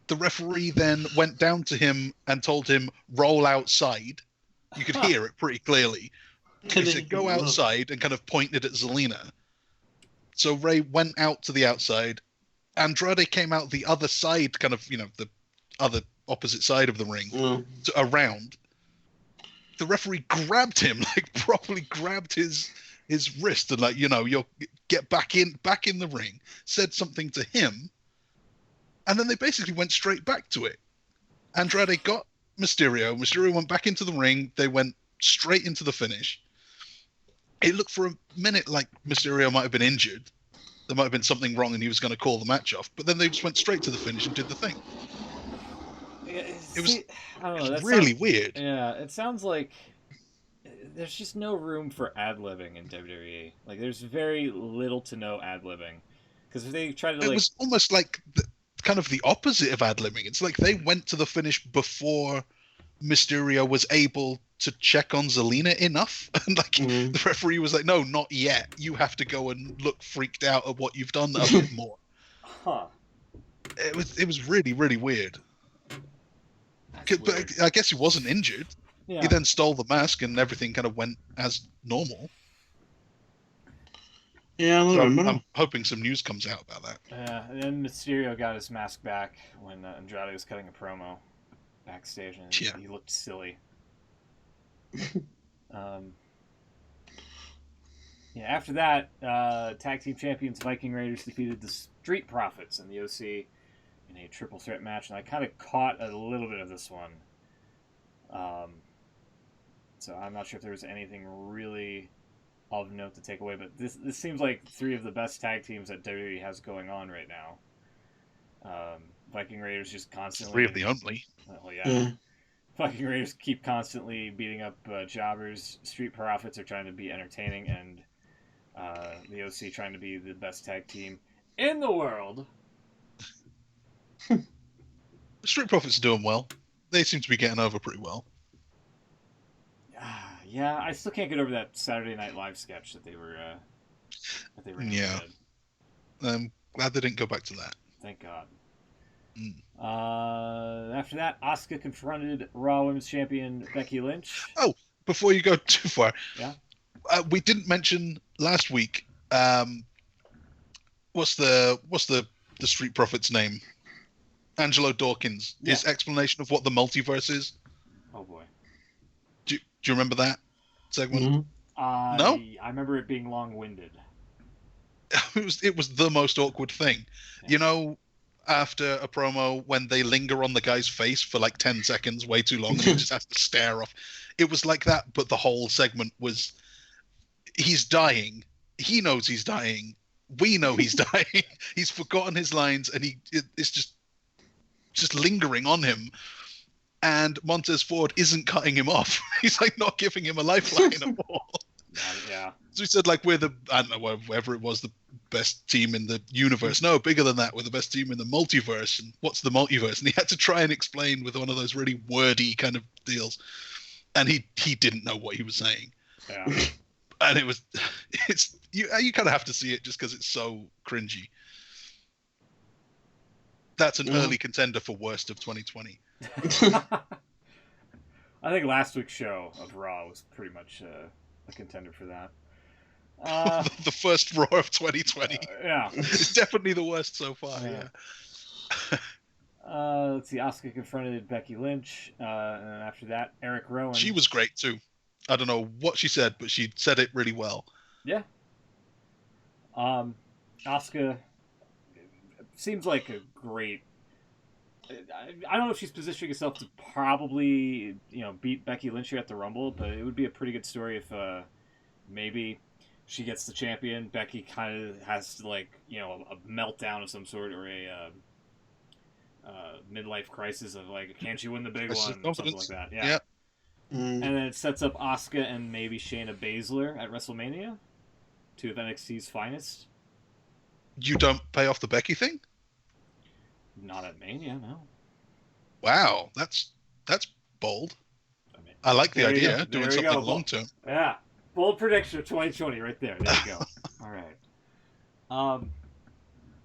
S2: The referee then went down to him and told him, roll outside. You could hear it pretty clearly. He said, go outside, and kind of pointed at Zelina. So Ray went out to the outside. Andrade came out the other side, kind of, the other opposite side of the ring, around. The referee grabbed him, like properly grabbed his wrist and you'll get back in the ring, said something to him, and then they basically went straight back to it. Andrade got Mysterio. Mysterio went back into the ring. They went straight into the finish. It looked for a minute like Mysterio might have been injured. There might have been something wrong and he was going to call the match off, but then they just went straight to the finish and did the thing. It was really weird.
S1: Yeah, it sounds like there's just no room for ad-libbing in WWE. Like, there's very little to no ad-libbing. Because if they try to,
S2: It was almost like kind of the opposite of ad-libbing. It's like they went to the finish before Mysterio was able to check on Zelina enough. And, the referee was like, no, not yet. You have to go and look freaked out at what you've done a bit more.
S1: Huh.
S2: It was really, really weird. But I guess he wasn't injured. Yeah. He then stole the mask and everything kind of went as normal.
S3: Yeah,
S2: I'm hoping some news comes out about that.
S1: And then Mysterio got his mask back when Andrade was cutting a promo backstage, and he looked silly. After that, tag team champions Viking Raiders defeated the Street Profits and the OC in a triple threat match, and I kind of caught a little bit of this one. So I'm not sure if there was anything really of note to take away, but this seems like three of the best tag teams that WWE has going on right now. Viking Raiders just constantly...
S2: Three of the only.
S1: Well, yeah. Viking Raiders keep constantly beating up jobbers. Street Profits are trying to be entertaining, and the OC trying to be the best tag team in the world.
S2: The Street Profits are doing well. They seem to be getting over pretty well.
S1: Yeah, I still can't get over that Saturday Night Live sketch that they were.
S2: Yeah. I'm glad they didn't go back to that.
S1: Thank God. After that, Asuka confronted Raw Women's Champion Becky Lynch.
S2: Oh, before you go too far,
S1: yeah,
S2: we didn't mention last week. What's the Street Profits name? Angelo Dawkins. Yeah. His explanation of what the multiverse is.
S1: Oh boy.
S2: Do you remember that segment?
S1: Mm-hmm. No? I remember it being long-winded.
S2: It was the most awkward thing. Yeah. After a promo when they linger on the guy's face for like 10 seconds, way too long, and he just has to stare off. It was like that, but the whole segment was he's dying. He knows he's dying. We know he's dying. He's forgotten his lines, and it's just lingering on him. and Montez Ford isn't cutting him off. He's like not giving him a lifeline at all.
S1: Yeah.
S2: So he said like we're the, I don't know, whatever it was, the best team in the universe. No, bigger than that, we're the best team in the multiverse. And what's the multiverse? And he had to try and explain with one of those really wordy kind of deals. And he didn't know what he was saying.
S1: Yeah.
S2: And it's you kind of have to see it just because it's so cringy. That's an early contender for worst of 2020.
S1: I think last week's show of Raw was pretty much a contender for that.
S2: The first Raw of 2020.
S1: Yeah.
S2: It's definitely the worst so far, yeah.
S1: Let's see, Asuka confronted Becky Lynch, and then after that, Eric Rowan.
S2: She was great too. I don't know what she said, but she said it really well.
S1: Yeah. Asuka seems like a great... I don't know if she's positioning herself to probably, beat Becky Lynch here at the Rumble, but it would be a pretty good story if maybe she gets the champion. Becky kind of has to, a meltdown of some sort, or a midlife crisis of, can she win the big one? Or something like that. Yeah. And then it sets up Asuka and maybe Shayna Baszler at WrestleMania, two of NXT's finest.
S2: You don't pay off the Becky thing?
S1: Not at Mania, no.
S2: Wow, that's bold. I like the idea, doing something long term.
S1: Yeah, bold prediction of 2020 right there. There you go. All right.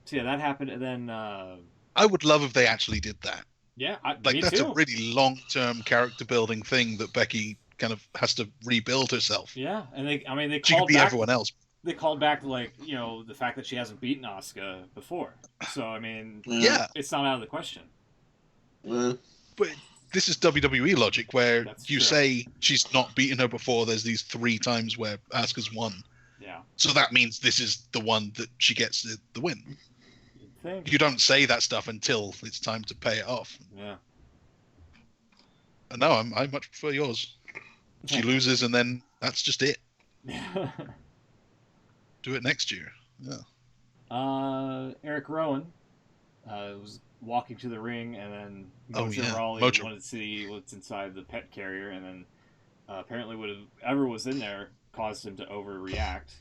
S1: So yeah, that happened, and then
S2: I would love if they actually did that.
S1: Yeah,
S2: me that's too. A really long term character building thing that Becky kind of has to rebuild herself.
S1: Yeah, and they
S2: she could be everyone else.
S1: They called back the fact that she hasn't beaten Asuka before. So I mean, it's not out of the question.
S2: But this is WWE logic, where you say she's not beaten her before. There's these 3 times where Asuka's won.
S1: Yeah.
S2: So that means this is the one that she gets the win.
S1: You'd think.
S2: You don't say that stuff until it's time to pay it off.
S1: Yeah.
S2: No, I much prefer yours. She loses, and then that's just it. Do it next year. Yeah.
S1: Eric Rowan was walking to the ring, and then Mojo Rawley wanted to see what's inside the pet carrier, and then apparently whatever was in there caused him to overreact.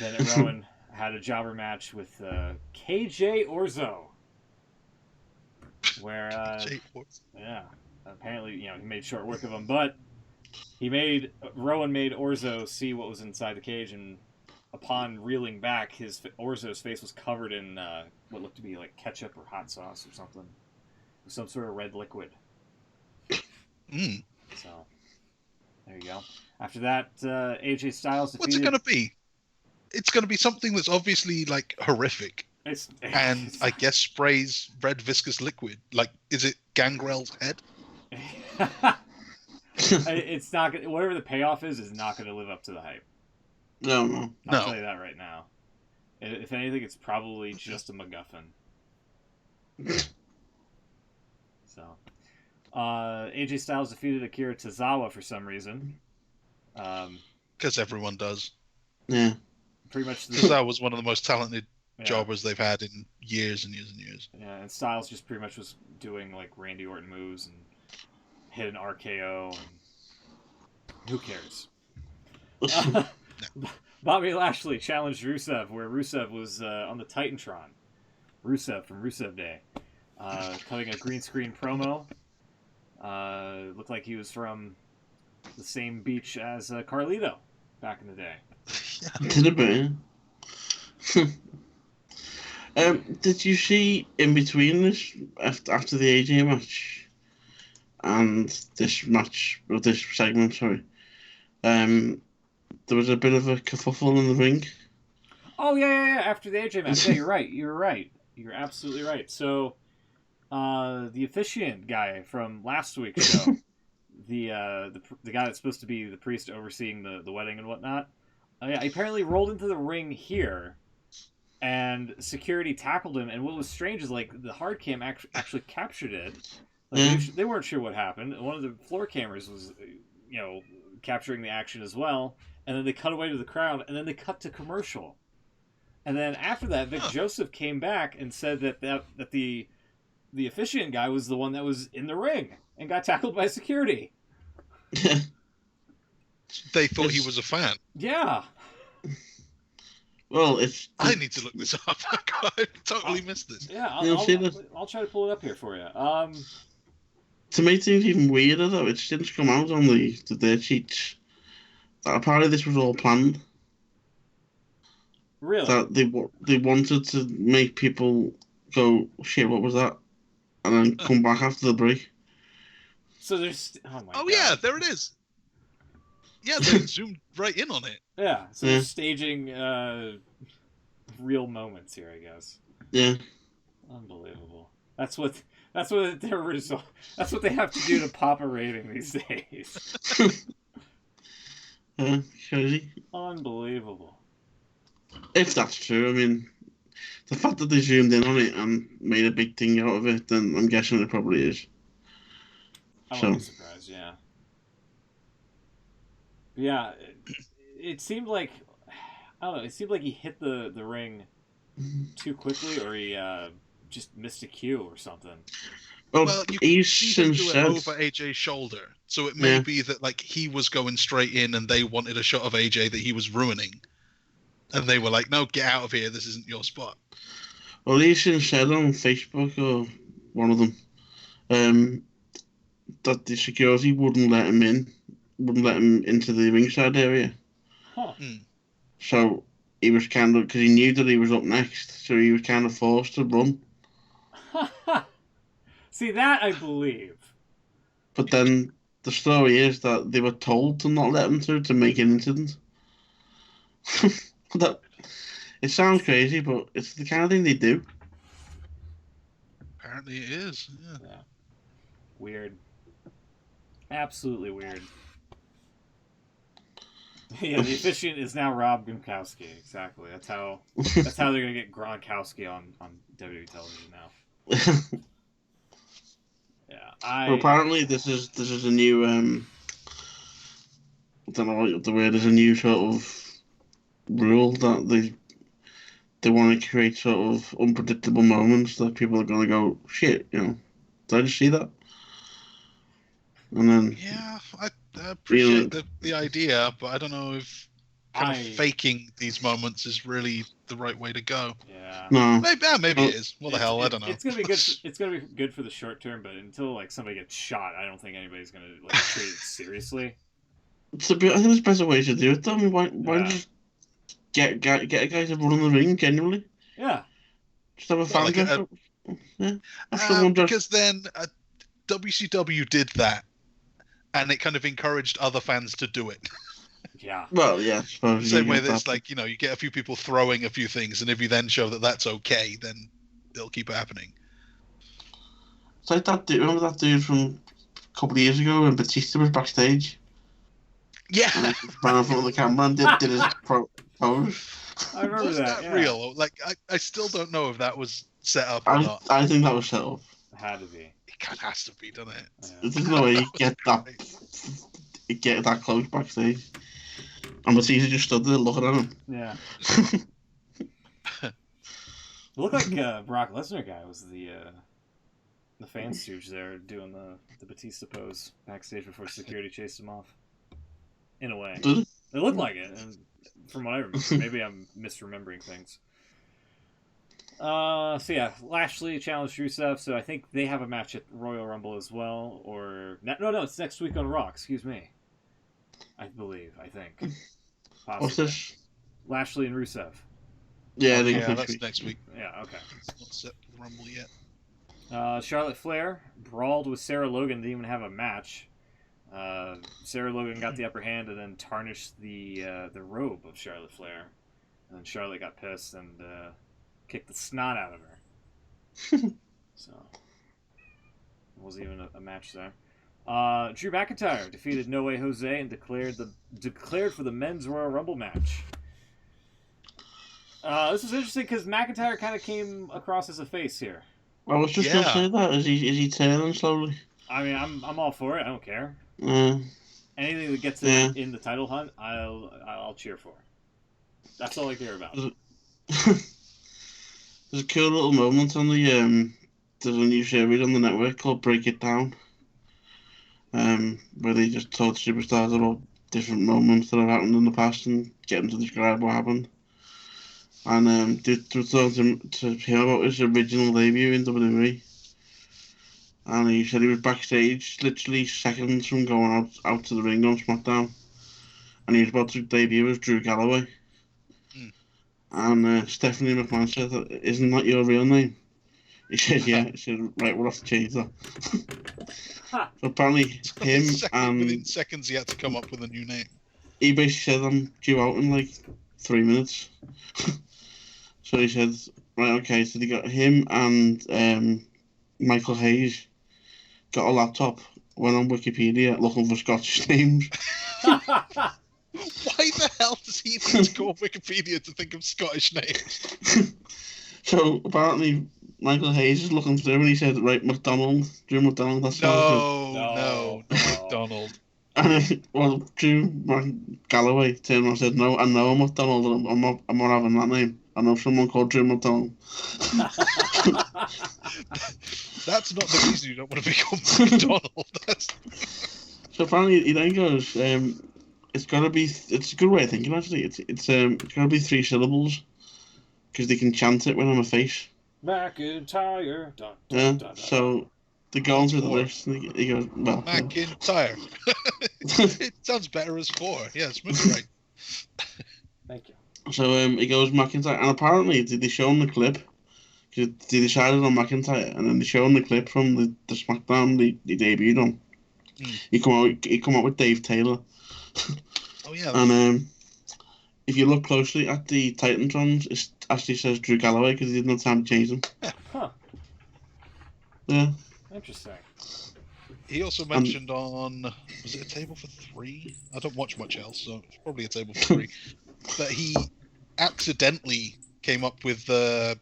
S1: And then Rowan had a jobber match with KJ Orzo, where apparently he made short work of him, but Rowan made Orzo see what was inside the cage, and upon reeling back, Orzo's face was covered in what looked to be like ketchup or hot sauce or something, some sort of red liquid. So there you go. After that, AJ Styles defeated...
S2: What's it gonna be? It's gonna be something that's obviously horrific. And I guess sprays red viscous liquid. Is it Gangrel's head?
S1: It's not gonna, whatever the payoff is not going to live up to the hype.
S3: No.
S1: I'll tell you that right now. If anything, it's probably just a MacGuffin. So, AJ Styles defeated Akira Tozawa for some reason.
S2: Because everyone does.
S3: Yeah.
S1: Pretty much.
S2: Tozawa was one of the most talented jobbers they've had in years and years and years.
S1: Yeah, and Styles just pretty much was doing Randy Orton moves and hit an RKO, and who cares? Bobby Lashley challenged Rusev, where Rusev was on the Titantron. Rusev from Rusev Day, cutting a green screen promo. Looked like he was from the same beach as Carlito back in the day.
S3: Could have been. Did you see in between this, after the AJ match and this match, or this segment, sorry, there was a bit of a kerfuffle in the ring?
S1: Oh, yeah. After the AJ match. Yeah, you're right. You're absolutely right. So, the officiant guy from last week's show, the guy that's supposed to be the priest overseeing the wedding and whatnot, he apparently rolled into the ring here, and security tackled him. And what was strange is the hard cam actually captured it. They weren't sure what happened. One of the floor cameras was, capturing the action as well. And then they cut away to the crowd, and then they cut to commercial. And then after that, Vic Joseph came back and said that the the officiant guy was the one that was in the ring and got tackled by security.
S2: They thought he was a fan.
S1: Yeah.
S3: Well, it's.
S2: I need to look this up. I totally missed this.
S1: Yeah, I'll try to pull it up here for you.
S3: To make things even weirder, though, it didn't come out on the dirt sheets. Apparently, this was all planned.
S1: Really?
S3: That they wanted to make people go, shit, what was that? And then come back after the break.
S1: So there's... Oh, my God.
S2: Yeah, there it is. Yeah, they zoomed right in on it.
S1: Yeah, so they're staging real moments here, I guess.
S3: Yeah.
S1: Unbelievable. That's what their result. That's what they have to do to pop a rating these days.
S3: Yeah, crazy.
S1: Unbelievable.
S3: If that's true, I mean, the fact that they zoomed in on it and made a big thing out of it, then I'm guessing it probably is.
S1: I wouldn't be surprised, yeah. Yeah, it seemed like, I don't know, it seemed like he hit the ring too quickly, or he just missed a cue or something.
S3: Well,
S2: you see him do it over AJ's shoulder, so it may be that like he was going straight in and they wanted a shot of AJ that he was ruining. And they were like, no, get out of here, this isn't your spot.
S3: Well, Easton said on Facebook, or one of them, that the security wouldn't let him into the ringside area.
S1: Huh.
S3: So he was kind of, because he knew that he was up next, so he was kind of forced to run.
S1: See, that I believe.
S3: But then the story is that they were told to not let him through to make an incident. It sounds crazy, but it's the kind of thing they do.
S2: Apparently it is, yeah.
S1: Weird. Absolutely weird. Yeah, the officiant is now Rob Gronkowski. Exactly. That's how they're gonna get Gronkowski on WWE television now. Yeah,
S3: Well, apparently this is a new I don't know what the word is, a new sort of rule that they want to create sort of unpredictable moments that people are going to go, shit, did I just see that? And then
S2: I appreciate the idea, but I don't know if kind of faking these moments is really the right way to go.
S1: Yeah.
S3: No.
S2: Maybe it is. What the hell? I don't know.
S1: It's gonna be good. It's gonna be good for the short term, but until like somebody gets shot, I don't think anybody's gonna like treat it seriously.
S3: I think there's better ways to do it though. I mean, why just get a guy to run in the ring genuinely?
S1: Yeah.
S3: Just have a fan
S2: because then WCW did that, and it kind of encouraged other fans to do it.
S1: Yeah.
S3: Well, yeah. I suppose
S2: Same way that's like, you get a few people throwing a few things, and if you then show that that's okay, then they'll keep happening.
S3: It's like that dude. Remember that dude from a couple of years ago when Batista was backstage?
S2: Yeah.
S3: And he ran in front of the camera and did his pose.
S1: I remember
S2: was that real? Like, I still don't know if that was set up or not.
S3: I think that was set up.
S1: It had to be.
S2: It kind of has to be, doesn't it?
S3: Yeah. There's no way you get that close backstage. And Batista just stood there looking at him.
S1: Yeah. It looked like Brock Lesnar guy was the fan stooge there doing the Batista pose backstage before security chased him off. In a way.
S3: Did it?
S1: It looked like it, and from what I remember. Maybe I'm misremembering things. So yeah, Lashley challenged Rusev, so I think they have a match at Royal Rumble as well, or... No, it's next week on Raw, excuse me. I think. Possibly.
S3: What's this?
S1: Lashley and Rusev.
S3: Yeah,
S2: that's next week.
S1: Yeah, okay.
S2: It's not set for the Rumble
S1: yet. Charlotte Flair brawled with Sarah Logan, didn't even have a match. Sarah Logan got the upper hand and then tarnished the robe of Charlotte Flair. And then Charlotte got pissed and kicked the snot out of her. So, it wasn't even a match there. Drew McIntyre defeated No Way Jose and declared for the men's Royal Rumble match. This was interesting because McIntyre kind of came across as a face here.
S3: I was just going to say that. Is he turning slowly?
S1: I mean, I'm all for it. I don't care. Anything that gets in the title hunt, I'll cheer for. That's all I care about.
S3: There's a cool little moment on the there's a new series on the network called Break It Down, where they just told superstars about different moments that have happened in the past and get them to describe what happened. And they told him to hear about his original debut in WWE. And he said he was backstage, literally seconds from going out to the ring on SmackDown. And he was about to debut as Drew Galloway. And Stephanie McMahon said, "Isn't that your real name?" He said, "Yeah." He said, "Right, we'll have to change that." So apparently him and...
S2: Within seconds he had to come up with a new name.
S3: He basically said, "I'm due out in like 3 minutes." So he said, "Right, okay." So they got him and Michael Hayes got a laptop, went on Wikipedia looking for Scottish names.
S2: Why the hell does he need to go on Wikipedia to think of Scottish names?
S3: So apparently Michael Hayes is looking through and he said, "Right, McDonald, Drew McDonald, that's
S2: No, McDonald.
S3: And well, Drew Galloway turned around and said, "No, I know a McDonald, I'm not having that name. I know someone called Drew McDonald."
S2: That's not the reason you don't want to become McDonald.
S3: So apparently he then goes, it's a good way of thinking actually. It's gotta be 3 syllables because they can chant it when I'm a face.
S1: McIntyre.
S3: So they go on through the list and he goes, well,
S2: McIntyre. It sounds better as 4. Yeah, it's moving right.
S1: Thank you.
S3: So he goes McIntyre, and apparently they show him the clip. They decided on McIntyre, and then they show him the clip from the SmackDown they debuted on. He come out with Dave Taylor.
S2: Oh yeah.
S3: And if you look closely at the Titantrons, it actually says Drew Galloway because he didn't have time to change them.
S1: Huh.
S3: Yeah.
S1: Interesting.
S2: He also mentioned on, was it a table for 3? I don't watch much else, so it's probably a table for 3. That he accidentally came up with the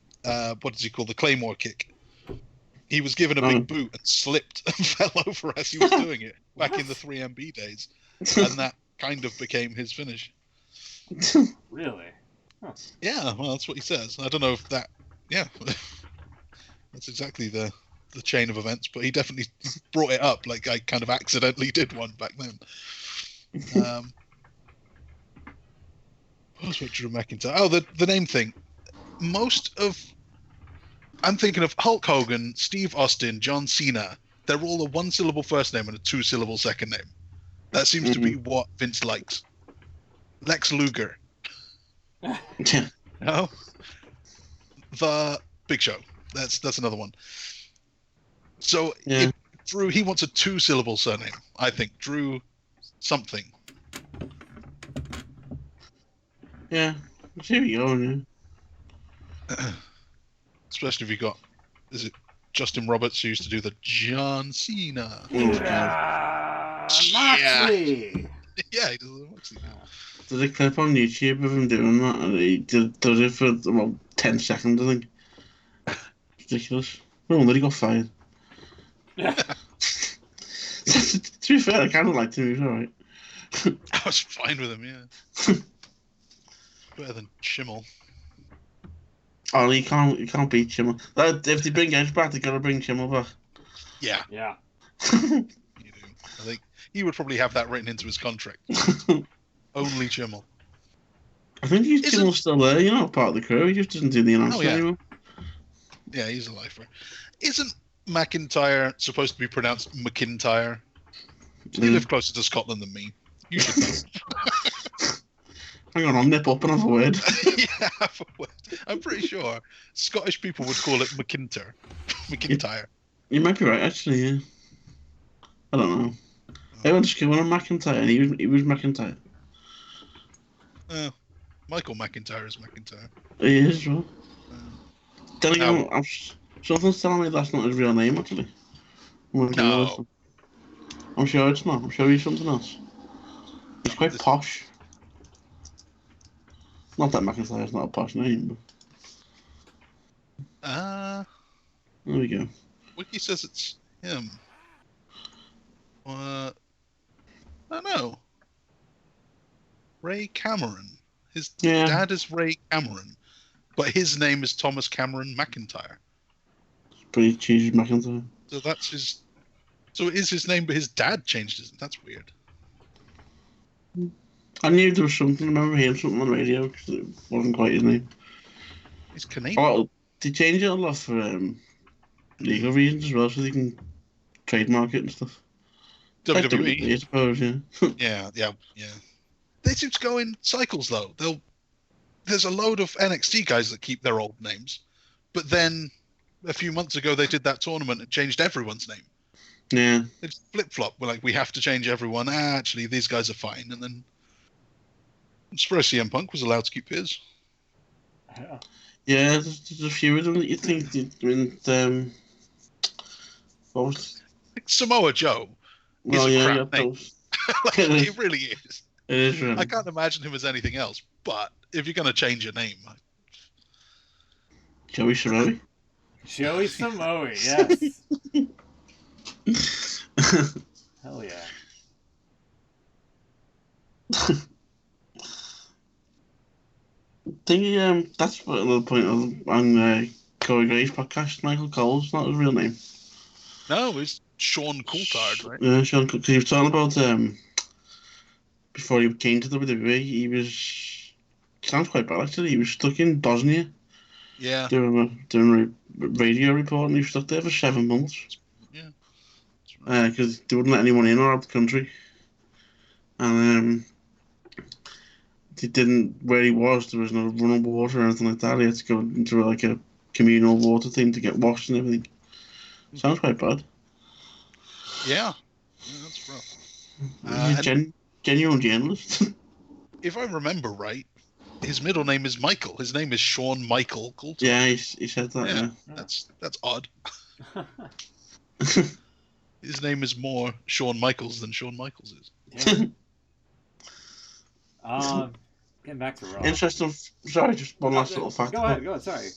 S2: what does he call the Claymore kick? He was given a big boot and slipped and fell over as he was doing it back in the 3MB days, and that kind of became his finish.
S1: Really? Huh.
S2: Yeah, well, that's what he says. I don't know if that. Yeah, that's exactly the chain of events, but he definitely brought it up. Like I kind of accidentally did one back then. What was with Drew McIntyre? Oh, the name thing. I'm thinking of Hulk Hogan, Steve Austin, John Cena. They're all a 1-syllable first name and a 2-syllable second name. That seems to be what Vince likes. Lex Luger. No? The Big Show. That's another one. So if Drew, he wants a 2-syllable surname. I think Drew something.
S3: Yeah, here we go. Yeah.
S2: Especially if you got, is it Justin Roberts who used to do the John Cena?
S1: Moxley!
S2: Yeah, he does the Moxley.
S3: There's a clip on YouTube of him doing that, and he does it for about 10 seconds, I think. Ridiculous. No wonder he got fired.
S1: Yeah.
S3: To be fair, I kind of liked him, he was alright.
S2: I was fine with him, yeah. Better than Schimmel.
S3: Oh, you can't beat Schimmel. If they bring Edge back, they gotta bring Schimmel back.
S2: Yeah.
S1: Yeah.
S2: You do. I think he would probably have that written into his contract. Only Schimmel.
S3: I think Schimmel's still there, part of the crew. He just doesn't do the announcing anymore.
S2: Yeah, he's a lifer. Isn't McIntyre supposed to be pronounced McIntyre? You live closer to Scotland than me. You should know.
S3: Hang on, I'll nip up and have a word.
S2: Yeah, have a word. I'm pretty sure Scottish people would call it McIntyre. McIntyre.
S3: You might be right, actually, yeah. I don't know. I went to school on McIntyre, and he was McIntyre.
S2: Michael McIntyre is McIntyre.
S3: He is, well. Then again, something's telling me that's not his real name, actually.
S2: No.
S3: I'm sure it's not. I'm sure he's something else. He's quite posh. Not that McIntyre's not a posh name, but... There we go.
S2: Wiki says it's him. I don't know. Ray Cameron. His dad is Ray Cameron, but his name is Thomas Cameron McIntyre.
S3: but he chooses McIntyre.
S2: So that's his. So it is his name, but his dad changed it. That's weird.
S3: I knew there was something. I remember hearing something on the radio because it wasn't quite his name.
S2: He's Canadian.
S3: Oh, they change it a lot for legal reasons as well, so they can trademark it and stuff. Like
S2: WWE.
S3: I suppose, yeah.
S2: Yeah. They seem to go in cycles though. There's a load of NXT guys that keep their old names, but then a few months ago they did that tournament and changed everyone's name.
S3: Yeah.
S2: They just flip-flop. We're like, we have to change everyone. Actually, these guys are fine. And then I'm surprised CM Punk was allowed to keep his.
S3: Yeah, there's a few of them that you think. What was?
S2: Samoa Joe is a crap name. Like, he really is.
S3: It is really.
S2: I can't imagine him as anything else. But if you're going to change your name,
S3: Joey Samoa.
S1: Joey Samoa, yes. Hell yeah.
S3: That's another point on Corey Gray's podcast. Michael Cole's not his real name.
S2: No, it's Sean Coulthard, right?
S3: Yeah, Sean. Because he was talking about before he came to WWE, he was sounds quite bad actually. He was stuck in Bosnia.
S2: Yeah.
S3: Doing a radio report, and he was stuck there for 7 months.
S2: Yeah.
S3: Because they wouldn't let anyone in or out the country, and they didn't. Where he was, there was no running water or anything like that. He had to go into like a communal water thing to get washed and everything. Sounds quite bad.
S2: Yeah, that's rough.
S3: He's a genuine journalist.
S2: If I remember right, his middle name is Michael. His name is Sean Michael Coulthard.
S3: Yeah, he said that. Yeah.
S2: That's odd. His name is more Shawn Michaels than Shawn Michaels is.
S1: Yeah. Getting back to Raw.
S3: Interesting. Sorry, just one last little fact.
S1: Go ahead. Sorry.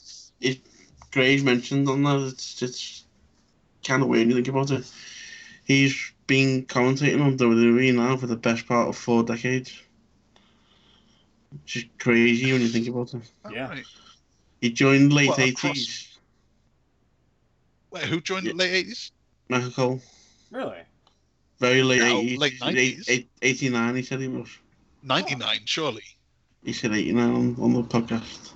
S3: Gray's mentioned on that. It's kind of weird when you think about it. He's been commentating on WWE now for the best part of 4 decades. Which is crazy when you think about it.
S1: Yeah.
S2: Right.
S3: He joined late
S2: What,
S3: 80s.
S2: Wait, who joined the late 80s?
S3: Michael Cole.
S1: Really?
S3: Very late
S2: No,
S3: 80s.
S2: late 90s.
S3: 89, he said he was.
S2: 99, surely.
S3: He said 89 on the podcast.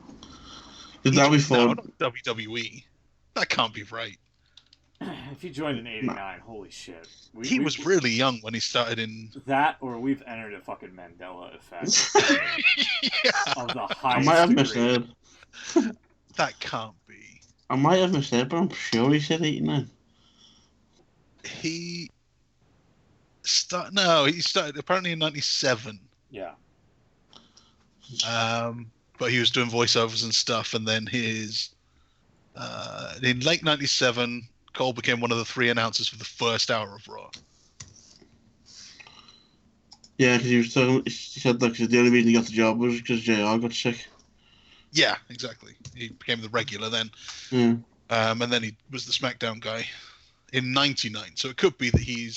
S3: Did that before?
S2: No, not WWE. That can't be right.
S1: If he joined in 89, holy shit.
S2: He was really young when he started in...
S1: That, or we've entered a fucking Mandela effect
S2: Yeah.
S1: of the
S3: I
S1: highest
S3: might have
S1: degree.
S3: misheard.
S2: That can't be.
S3: I might have misheard, but I'm sure he said 89.
S2: He started apparently in 97.
S1: Yeah.
S2: But he was doing voiceovers and stuff, and then in late 97, Cole became one of the 3 announcers for the first hour of Raw.
S3: Yeah, because he said that cause the only reason he got the job was because JR got sick.
S2: Yeah, exactly. He became the regular then.
S3: Yeah.
S2: And then he was the SmackDown guy in 99. So it could be that he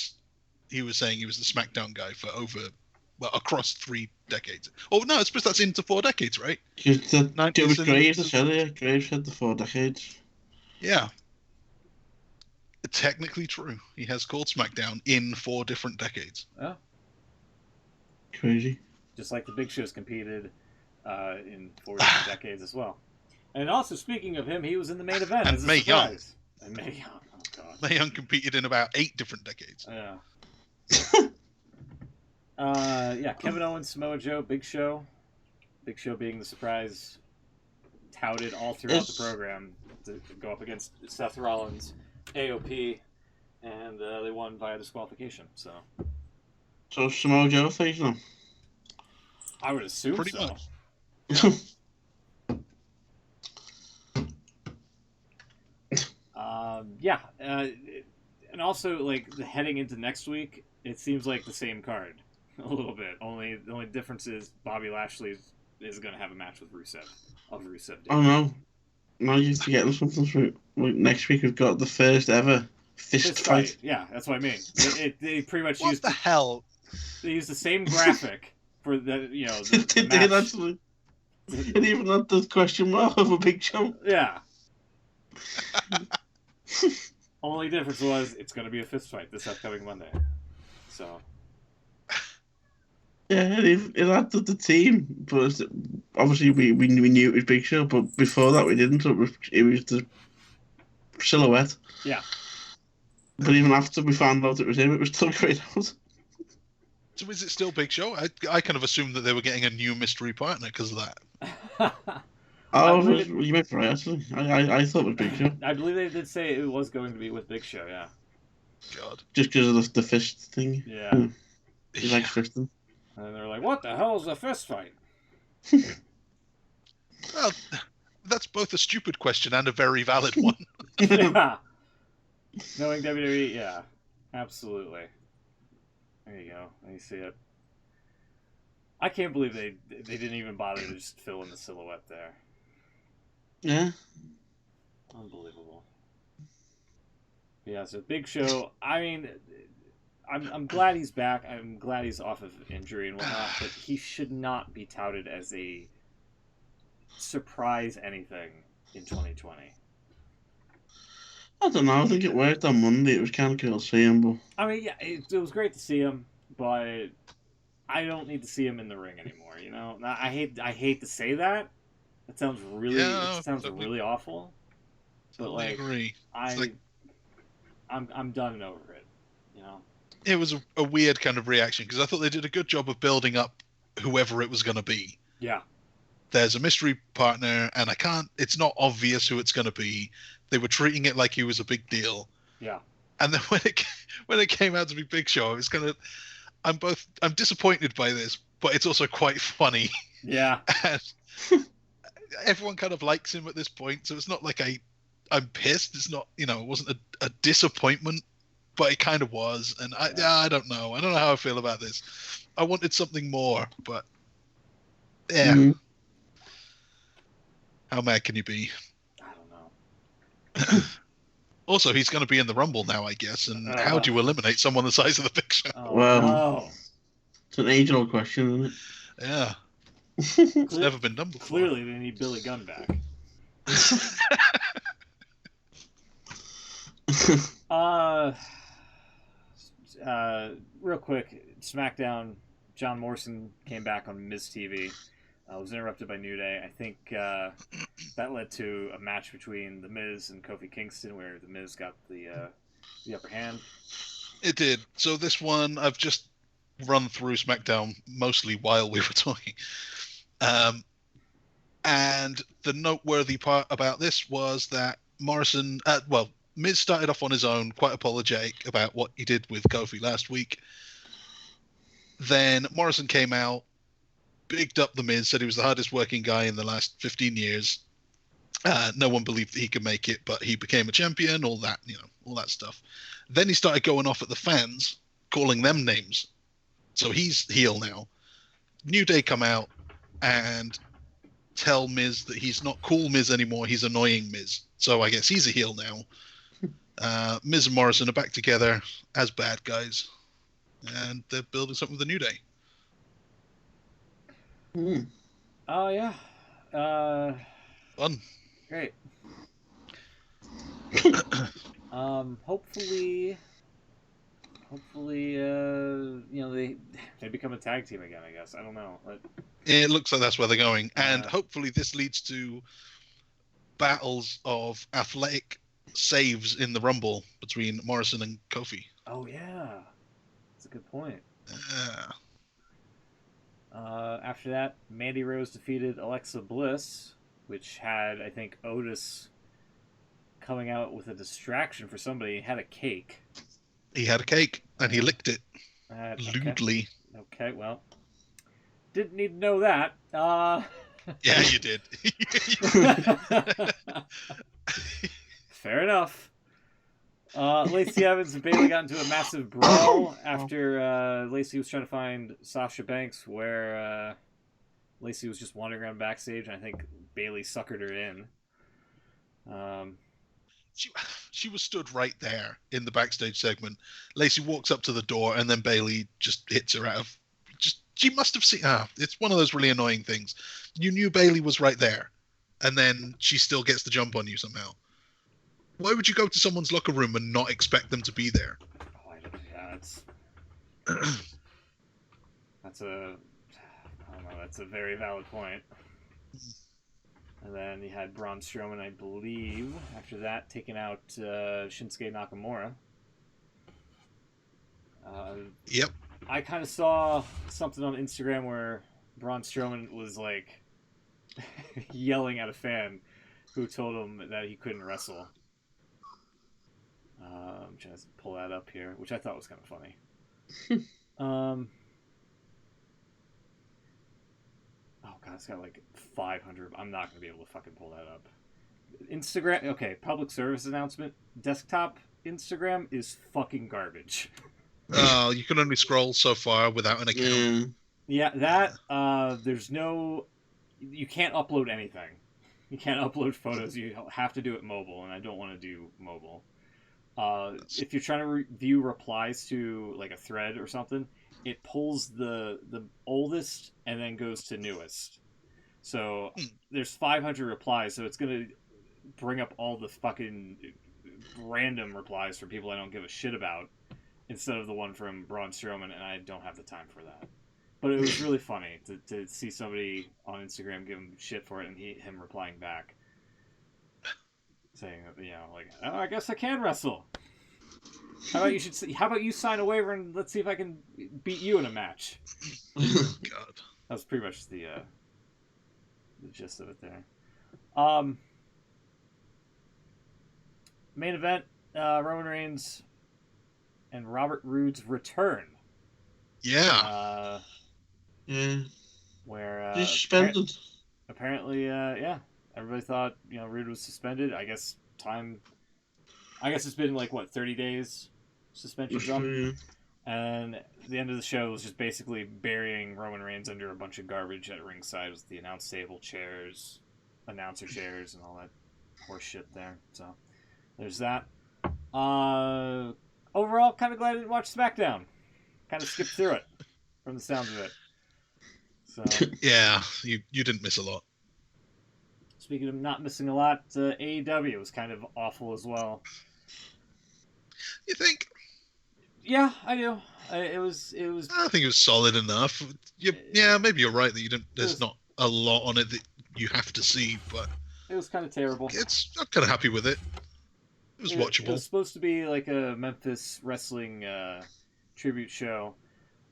S2: was saying he was the SmackDown guy for across 3 decades. Oh no, I suppose that's into 4 decades, right?
S3: It was Graves that said it. Graves said the 4 decades.
S2: Yeah. Technically true. He has called SmackDown in 4 different decades.
S1: Oh.
S3: Crazy.
S1: Just like the Big Show's competed in 4 different decades as well. And also, speaking of him, he was in the main event
S2: And
S1: as a
S2: Mae Young.
S1: surprise. And Mae Young. Oh, God.
S2: Mae Young competed in about 8 different decades.
S1: Yeah. Kevin Owens, Samoa Joe, Big Show. Big Show being the surprise touted all throughout the program to go up against Seth Rollins, AOP, and they won via disqualification. So
S3: Samoa Joe face now?
S1: I would assume
S2: Pretty
S1: so.
S2: much.
S1: Yeah. And also, like, heading into next week, it seems like the same card a little bit. The only difference is Bobby Lashley is going to have a match with Rusev. Of Rusev Day.
S3: Oh no. Now you're forgetting something. Next week we've got the first ever fist fight.
S1: Yeah, that's what I mean. They pretty much
S2: What
S1: used
S2: the hell?
S1: They used the same graphic for the
S3: They did actually. And even had the question mark of a Big Show.
S1: Yeah. Only difference was it's going to be a fist fight this upcoming Monday. So.
S3: Yeah, it added the team, but obviously we knew it was Big Show, but before that we didn't. It was the silhouette.
S1: Yeah.
S3: But even after we found out it was him, it was still great out.
S2: So is it still Big Show? I kind of assumed that they were getting a new mystery partner because of that.
S3: You meant right, actually. I thought it was Big Show.
S1: I believe they did say it was going to be with Big Show, yeah.
S2: God.
S3: Just because of the fist thing.
S1: Yeah.
S3: He likes fisting.
S1: And they're like, what the hell is a fist fight?
S2: Well, that's both a stupid question and a very valid one.
S1: Yeah. Knowing WWE, yeah. Absolutely. There you go. Let me see it. I can't believe they didn't even bother to just fill in the silhouette there.
S3: Yeah.
S1: Unbelievable. Yeah, so Big Show, I mean, I'm glad he's back. I'm glad he's off of injury and whatnot, but he should not be touted as a surprise anything in 2020.
S3: I don't know. I think it worked on Monday. It was kind of cool to see him, but
S1: I mean, yeah, it was great to see him, but I don't need to see him in the ring anymore. You know, I hate to say that. It sounds really really awful. But like,
S2: agree.
S1: I'm done and over it. You know.
S2: It was a weird kind of reaction because I thought they did a good job of building up whoever it was going to be.
S1: Yeah.
S2: There's a mystery partner, and it's not obvious who it's going to be. They were treating it like he was a big deal.
S1: Yeah.
S2: And then when it came out to be Big Show, it was kind of, I'm disappointed by this, but it's also quite funny.
S1: Yeah.
S2: And everyone kind of likes him at this point, so it's not like I'm pissed. It's not, it wasn't a disappointment, but it kind of was. And I don't know. I don't know how I feel about this. I wanted something more, but yeah.
S3: Mm-hmm.
S2: How mad can you be?
S1: I don't know.
S2: Also, he's going to be in the Rumble now, I guess. And how do you eliminate someone the size of the Big Show?
S1: Oh,
S3: Well,
S1: no.
S3: It's an age-old question, isn't it?
S2: Yeah. It's never been done before.
S1: Clearly, they need Billy Gunn back. Real quick, SmackDown, John Morrison came back on Miz TV. Was interrupted by New Day. I think that led to a match between The Miz and Kofi Kingston, where The Miz got the upper hand.
S2: It did. So this one, I've just run through SmackDown mostly while we were talking. And the noteworthy part about this was that Morrison, Miz started off on his own, quite apologetic about what he did with Kofi last week. Then Morrison came out, bigged up The Miz, said he was the hardest working guy in the last 15 years. No one believed that he could make it, but he became a champion, all that stuff. Then he started going off at the fans, calling them names. So he's heel now. New Day come out and tell Miz that he's not cool Miz anymore, he's annoying Miz. So I guess he's a heel now. Miz and Morrison are back together as bad guys. And they're building something with the New Day.
S1: Oh, yeah.
S2: Fun.
S1: Great. Hopefully, they become a tag team again, I guess. I don't know.
S2: It looks like that's where they're going. And hopefully this leads to battles of athletic saves in the Rumble between Morrison and Kofi.
S1: Oh, yeah. That's a good point.
S2: Yeah.
S1: After that, Mandy Rose defeated Alexa Bliss, which had, I think, Otis coming out with a distraction for somebody. He had a cake.
S2: He had a cake, and he licked it. Lewdly.
S1: Okay, well. Didn't need to know that.
S2: Yeah, you did.
S1: Fair enough. Lacey Evans and Bayley got into a massive brawl after Lacey was trying to find Sasha Banks, where Lacey was just wandering around backstage, and I think Bayley suckered her in.
S2: She was stood right there in the backstage segment. Lacey walks up to the door, and then Bayley just hits her out of... She must have seen... it's one of those really annoying things. You knew Bayley was right there, and then she still gets the jump on you somehow. Why would you go to someone's locker room and not expect them to be there?
S1: Oh, that's a I don't know. That's a very valid point. And then you had Braun Strowman, I believe, after that, taking out Shinsuke Nakamura.
S2: Yep.
S1: I kind of saw something on Instagram where Braun Strowman was like yelling at a fan who told him that he couldn't wrestle. I'm trying to pull that up here, which I thought was kind of funny. Oh god, it's got like 500. I'm not gonna be able to fucking pull that up. Instagram. Okay, public service announcement. Desktop Instagram is fucking garbage.
S2: You can only scroll so far without an account.
S1: Yeah, that there's no. You can't upload anything. You can't upload photos. You have to do it mobile, and I don't want to do mobile. If you're trying to view replies to like a thread or something, it pulls the oldest and then goes to newest. So there's 500 replies, so it's gonna bring up all the fucking random replies from people I don't give a shit about, instead of the one from Braun Strowman, and I don't have the time for that. But it was really funny to see somebody on Instagram give him shit for it, and him replying back, saying, like, oh, I guess I can wrestle. How about you sign a waiver and let's see if I can beat you in a match.
S2: God,
S1: that was pretty much the gist of it there. Main event: Roman Reigns and Robert Roode's return.
S2: Yeah.
S1: Where
S3: he's suspended.
S1: Apparently, everybody thought Roode was suspended. I guess it's been like 30 days suspension's up. And the end of the show was just basically burying Roman Reigns under a bunch of garbage at ringside with the announce table, chairs, announcer chairs, and all that horse shit there. So there's that. Overall, kind of glad I didn't watch SmackDown. Kind of skipped through it from the sounds of it. So
S2: yeah, you didn't miss a lot.
S1: Speaking of not missing a lot, AEW was kind of awful as well.
S2: You think?
S1: Yeah, I do. It was.
S2: I think it was solid enough. Yeah, maybe you're right that you don't. There's not a lot on it that you have to see, but
S1: it was kind of terrible.
S2: I'm kind of happy with it. It was watchable.
S1: It was supposed to be like a Memphis wrestling tribute show.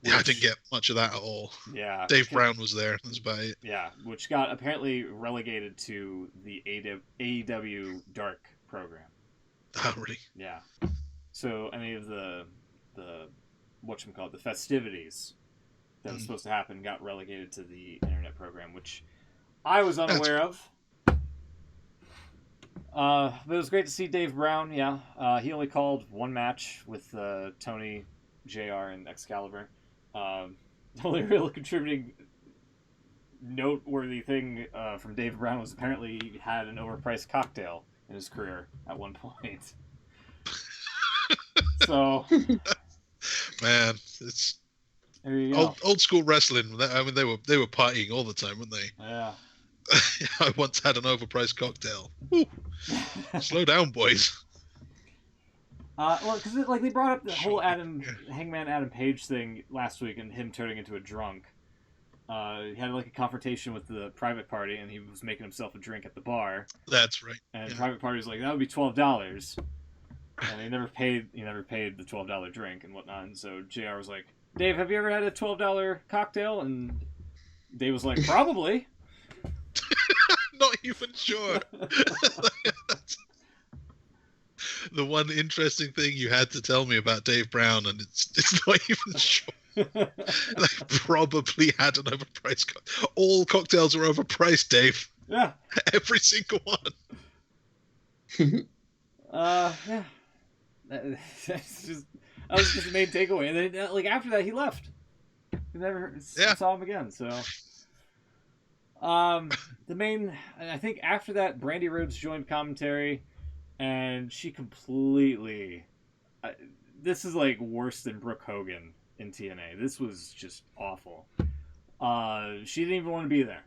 S2: Yeah, I didn't get much of that at all.
S1: Yeah.
S2: Dave Brown was there. That's about it.
S1: Yeah, which got apparently relegated to the AEW Dark program.
S2: Oh, really?
S1: Yeah. So any of the the festivities that was supposed to happen got relegated to the internet program, which I was unaware of. But it was great to see Dave Brown. Yeah, he only called one match with Tony, JR, and Excalibur. The only real contributing noteworthy thing from Dave Brown was apparently he had an overpriced cocktail in his career at one point. So,
S2: man, it's
S1: there you go.
S2: Old school wrestling. I mean, they were partying all the time, weren't they?
S1: Yeah.
S2: I once had an overpriced cocktail. Woo. Slow down, boys.
S1: Well, because they brought up the whole Hangman Adam Page thing last week, and him turning into a drunk. He had like a confrontation with the Private Party, and he was making himself a drink at the bar.
S2: That's right.
S1: And the Private Party was like, that would be $12, and he never paid the $12 drink and whatnot. And so JR was like, Dave, have you ever had a $12 cocktail? And Dave was like, probably.
S2: Not even sure. The one interesting thing you had to tell me about Dave Brown, and it's not even sure. They probably had an overpriced cocktail. All cocktails are overpriced, Dave.
S1: Yeah.
S2: Every single one.
S1: Yeah. That was just the main takeaway. And then, after that, he left. We never saw him again, so... I think after that, Brandy Rhodes joined commentary, and she completely... this is, worse than Brooke Hogan in TNA. This was just awful. She didn't even want to be there.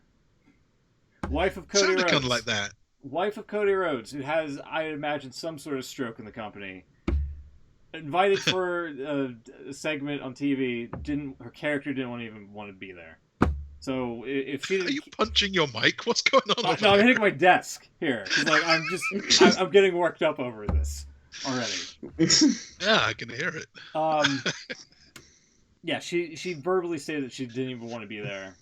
S1: Wife of Cody Rhodes.
S2: Sounded kind of like that.
S1: wife of Cody Rhodes, who has, I imagine, some sort of stroke in the company, invited for a segment on TV. Her character didn't even want to be there. So if she didn't,
S2: are you punching your mic? What's going on?
S1: No, I'm hitting my desk here. Like I'm getting worked up over this already.
S2: Yeah, I can hear it.
S1: Yeah, she verbally stated that she didn't even want to be there,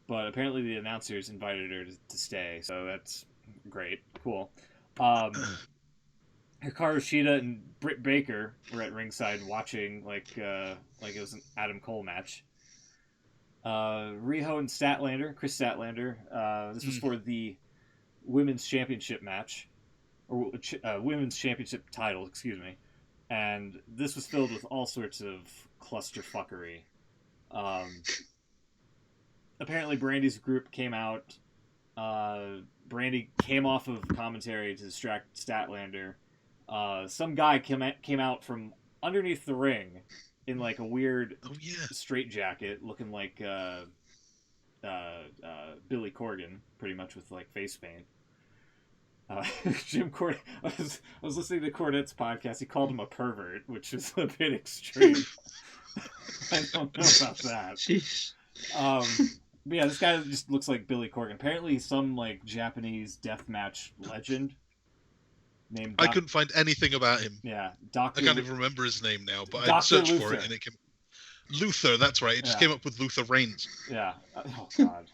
S1: but apparently the announcers invited her to stay, so that's great, cool. Hikaru Shida and Britt Baker were at ringside watching like it was an Adam Cole match. Riho and Chris Statlander. This was for the women's championship match, or women's championship title, excuse me. And this was filled with all sorts of clusterfuckery. Apparently, Brandy's group came out. Brandy came off of commentary to distract Statlander. Some guy came out from underneath the ring in like a weird straitjacket, looking like Billy Corgan, pretty much with like face paint. Jim Cornette. I was listening to Cornette's podcast. He called him a pervert, which is a bit extreme. I don't know about that.
S3: Jeez.
S1: But yeah, this guy just looks like Billy Corgan. Apparently, he's some like Japanese deathmatch legend. Named
S2: I couldn't find anything about him.
S1: Yeah,
S2: I can't even remember his name now, but I
S1: Dr.
S2: searched
S1: Luther.
S2: for it and it came. Luther, that's right. It just came up with Luther Reigns.
S1: Yeah. Oh God.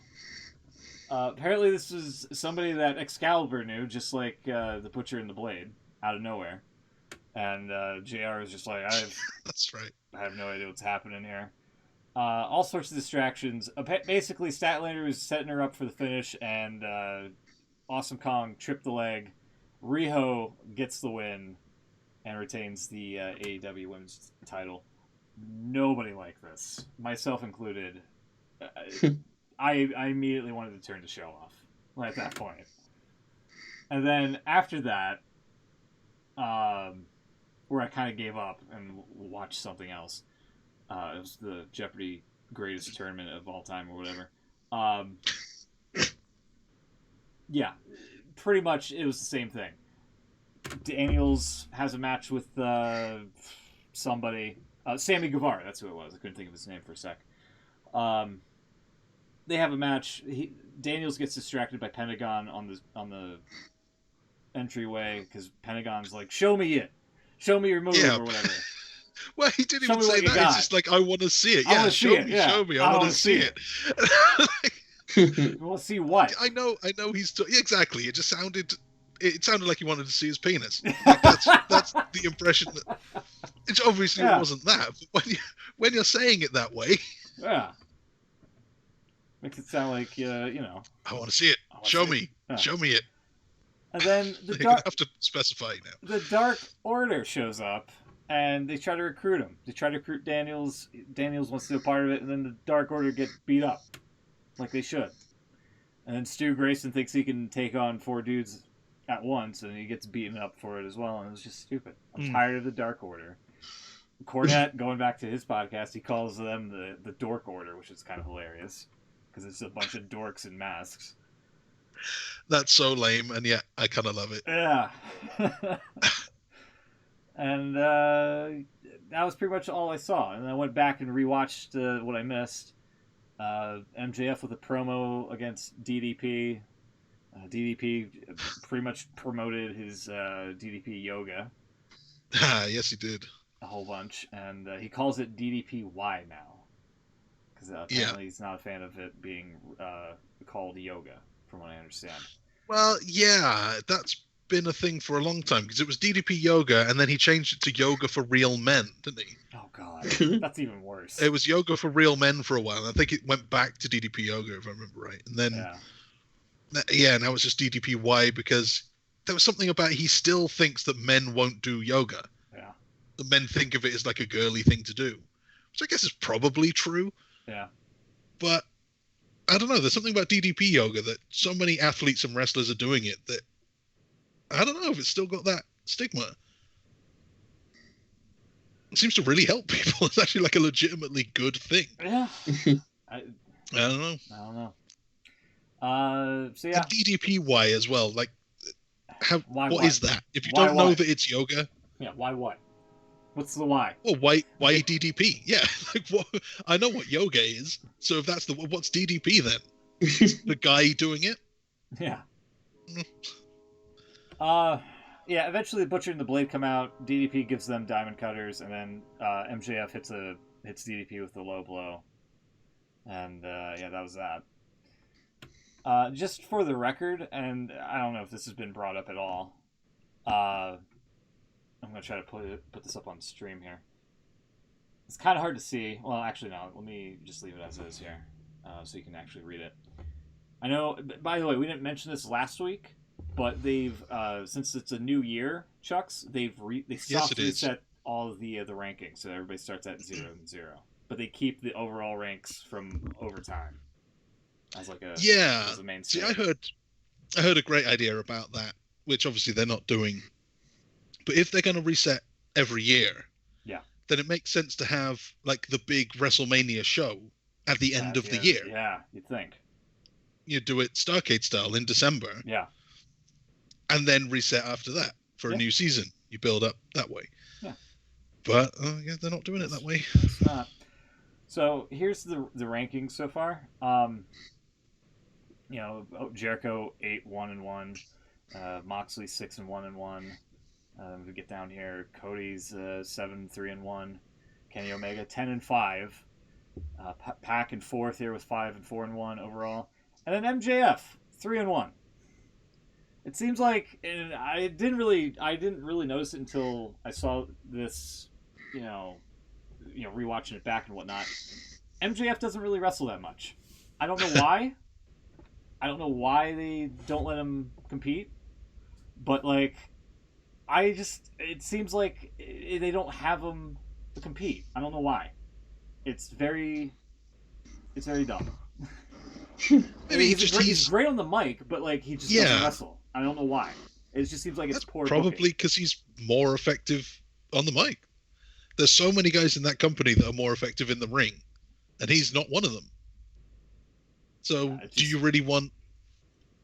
S1: Apparently, this is somebody that Excalibur knew, just like the Butcher and the Blade, out of nowhere. And JR was just like,
S2: That's right.
S1: I have no idea what's happening here. All sorts of distractions. Basically, Statlander was setting her up for the finish, and Awesome Kong tripped the leg. Riho gets the win and retains the AEW Women's title. Nobody liked this, myself included. I immediately wanted to turn the show off at that point. And then after that, where I kind of gave up and watched something else. It was the Jeopardy greatest tournament of all time or whatever. Yeah, pretty much it was the same thing. Daniels has a match with somebody. Sammy Guevara, that's who it was. I couldn't think of his name for a sec. They have a match. Daniels gets distracted by Pentagon on the entryway because Pentagon's like, "Show me it, show me your move," or whatever.
S2: Well, he didn't even say that. He's just like, "I want to see it." Yeah, show me. I want to see it.
S1: You want to see what?
S2: I know. He's exactly. It just sounded. It sounded like he wanted to see his penis. Like that's the impression. It obviously wasn't that. But when you're saying it that way,
S1: makes it sound like I
S2: want to see it. Show me. Show me it.
S1: And then
S2: you have to specify now.
S1: The Dark Order shows up, and they try to recruit him. They try to recruit Daniels. Daniels wants to be a part of it, and then the Dark Order get beat up, like they should. And then Stu Grayson thinks he can take on 4 dudes at once, and he gets beaten up for it as well, and it's just stupid. I'm tired of the Dark Order. Cornette, going back to his podcast, he calls them the Dork Order, which is kind of hilarious, because it's a bunch of dorks in masks.
S2: That's so lame, and yet I kind of love it.
S1: Yeah. And that was pretty much all I saw. And I went back and rewatched what I missed. MJF with a promo against DDP. DDP pretty much promoted his DDP yoga.
S2: Yes, he did.
S1: A whole bunch. And he calls it DDPY now. Because apparently he's not a fan of it being called yoga, from what I understand.
S2: Well, yeah, that's been a thing for a long time, because it was DDP yoga, and then he changed it to yoga for real men, didn't he?
S1: Oh, God. That's even worse.
S2: It was yoga for real men for a while, and I think it went back to DDP yoga, if I remember right. And then... now it's just DDPY, because there was something about he still thinks that men won't do yoga.
S1: Yeah.
S2: The men think of it as like a girly thing to do, which I guess is probably true.
S1: Yeah.
S2: But I don't know. There's something about DDP yoga that so many athletes and wrestlers are doing it that I don't know if it's still got that stigma. It seems to really help people. It's actually like a legitimately good thing.
S1: Yeah.
S2: I don't know.
S1: So yeah.
S2: And DDPY as well. Like,
S1: Why
S2: is that? If you
S1: Why
S2: don't know
S1: what?
S2: that it's yoga,
S1: Yeah, why what? What's the why?
S2: well, why DDP? Yeah, like what? I know what yoga is. So if that's what's DDP then? The guy doing it?
S1: Yeah.
S2: Mm.
S1: Yeah. Eventually, the Butcher and the Blade come out. DDP gives them diamond cutters, and then MJF hits DDP with the low blow, and yeah, that was that. Just for the record, and I don't know if this has been brought up at all. I'm gonna try to put this up on stream here. It's kind of hard to see. Well, actually, no. Let me just leave it as is here, so you can actually read it. I know. By the way, we didn't mention this last week, but they've since it's a new year, Chucks, they soft reset all of the rankings, so everybody starts at 0 and 0. But they keep the overall ranks from overtime as like as a main
S2: See,
S1: story.
S2: I heard a great idea about that, which obviously they're not doing. But if they're going to reset every year,
S1: yeah,
S2: then it makes sense to have like the big WrestleMania show at the end of the year.
S1: Yeah, you'd think.
S2: You do it Starrcade style in December.
S1: Yeah.
S2: And then reset after that for a new season. You build up that way.
S1: Yeah.
S2: But yeah, they're not doing it that way.
S1: It's not. So here's the rankings so far. Jericho 8-1-1, Moxley 6-1-1. We get down here, Cody's 7-3-1, Kenny Omega 10-5, Pac in fourth here with 5-4-1 overall, and then MJF 3-1. It seems like, and I didn't really notice it until I saw this, rewatching it back and whatnot. MJF doesn't really wrestle that much. I don't know why. I don't know why they don't let him compete, but like, it seems like they don't have him to compete. I don't know why. It's very dumb.
S2: Maybe
S1: he's great on the mic, but like he just doesn't wrestle. I don't know why. It just seems like it's poor.
S2: Probably because he's more effective on the mic. There's so many guys in that company that are more effective in the ring, and he's not one of them. So, do you really want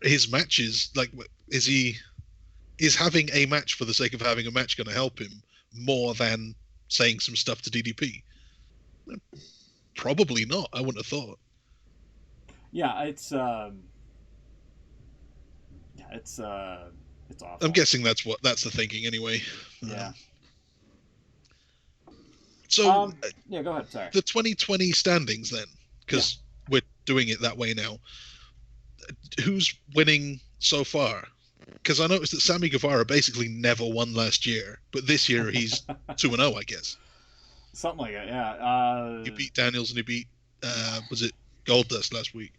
S2: his matches? Like, is having a match for the sake of having a match going to help him more than saying some stuff to DDP? Probably not. I wouldn't have thought.
S1: Yeah, it's awful.
S2: I'm guessing that's the thinking anyway.
S1: Yeah.
S2: So
S1: yeah, go ahead. Sorry.
S2: The 2020 standings then, because we're doing it that way now. Who's winning so far? Because I noticed that Sammy Guevara basically never won last year, but this year he's 2-0, I guess.
S1: Something like that, yeah.
S2: He beat Daniels and he beat was it Goldust last week?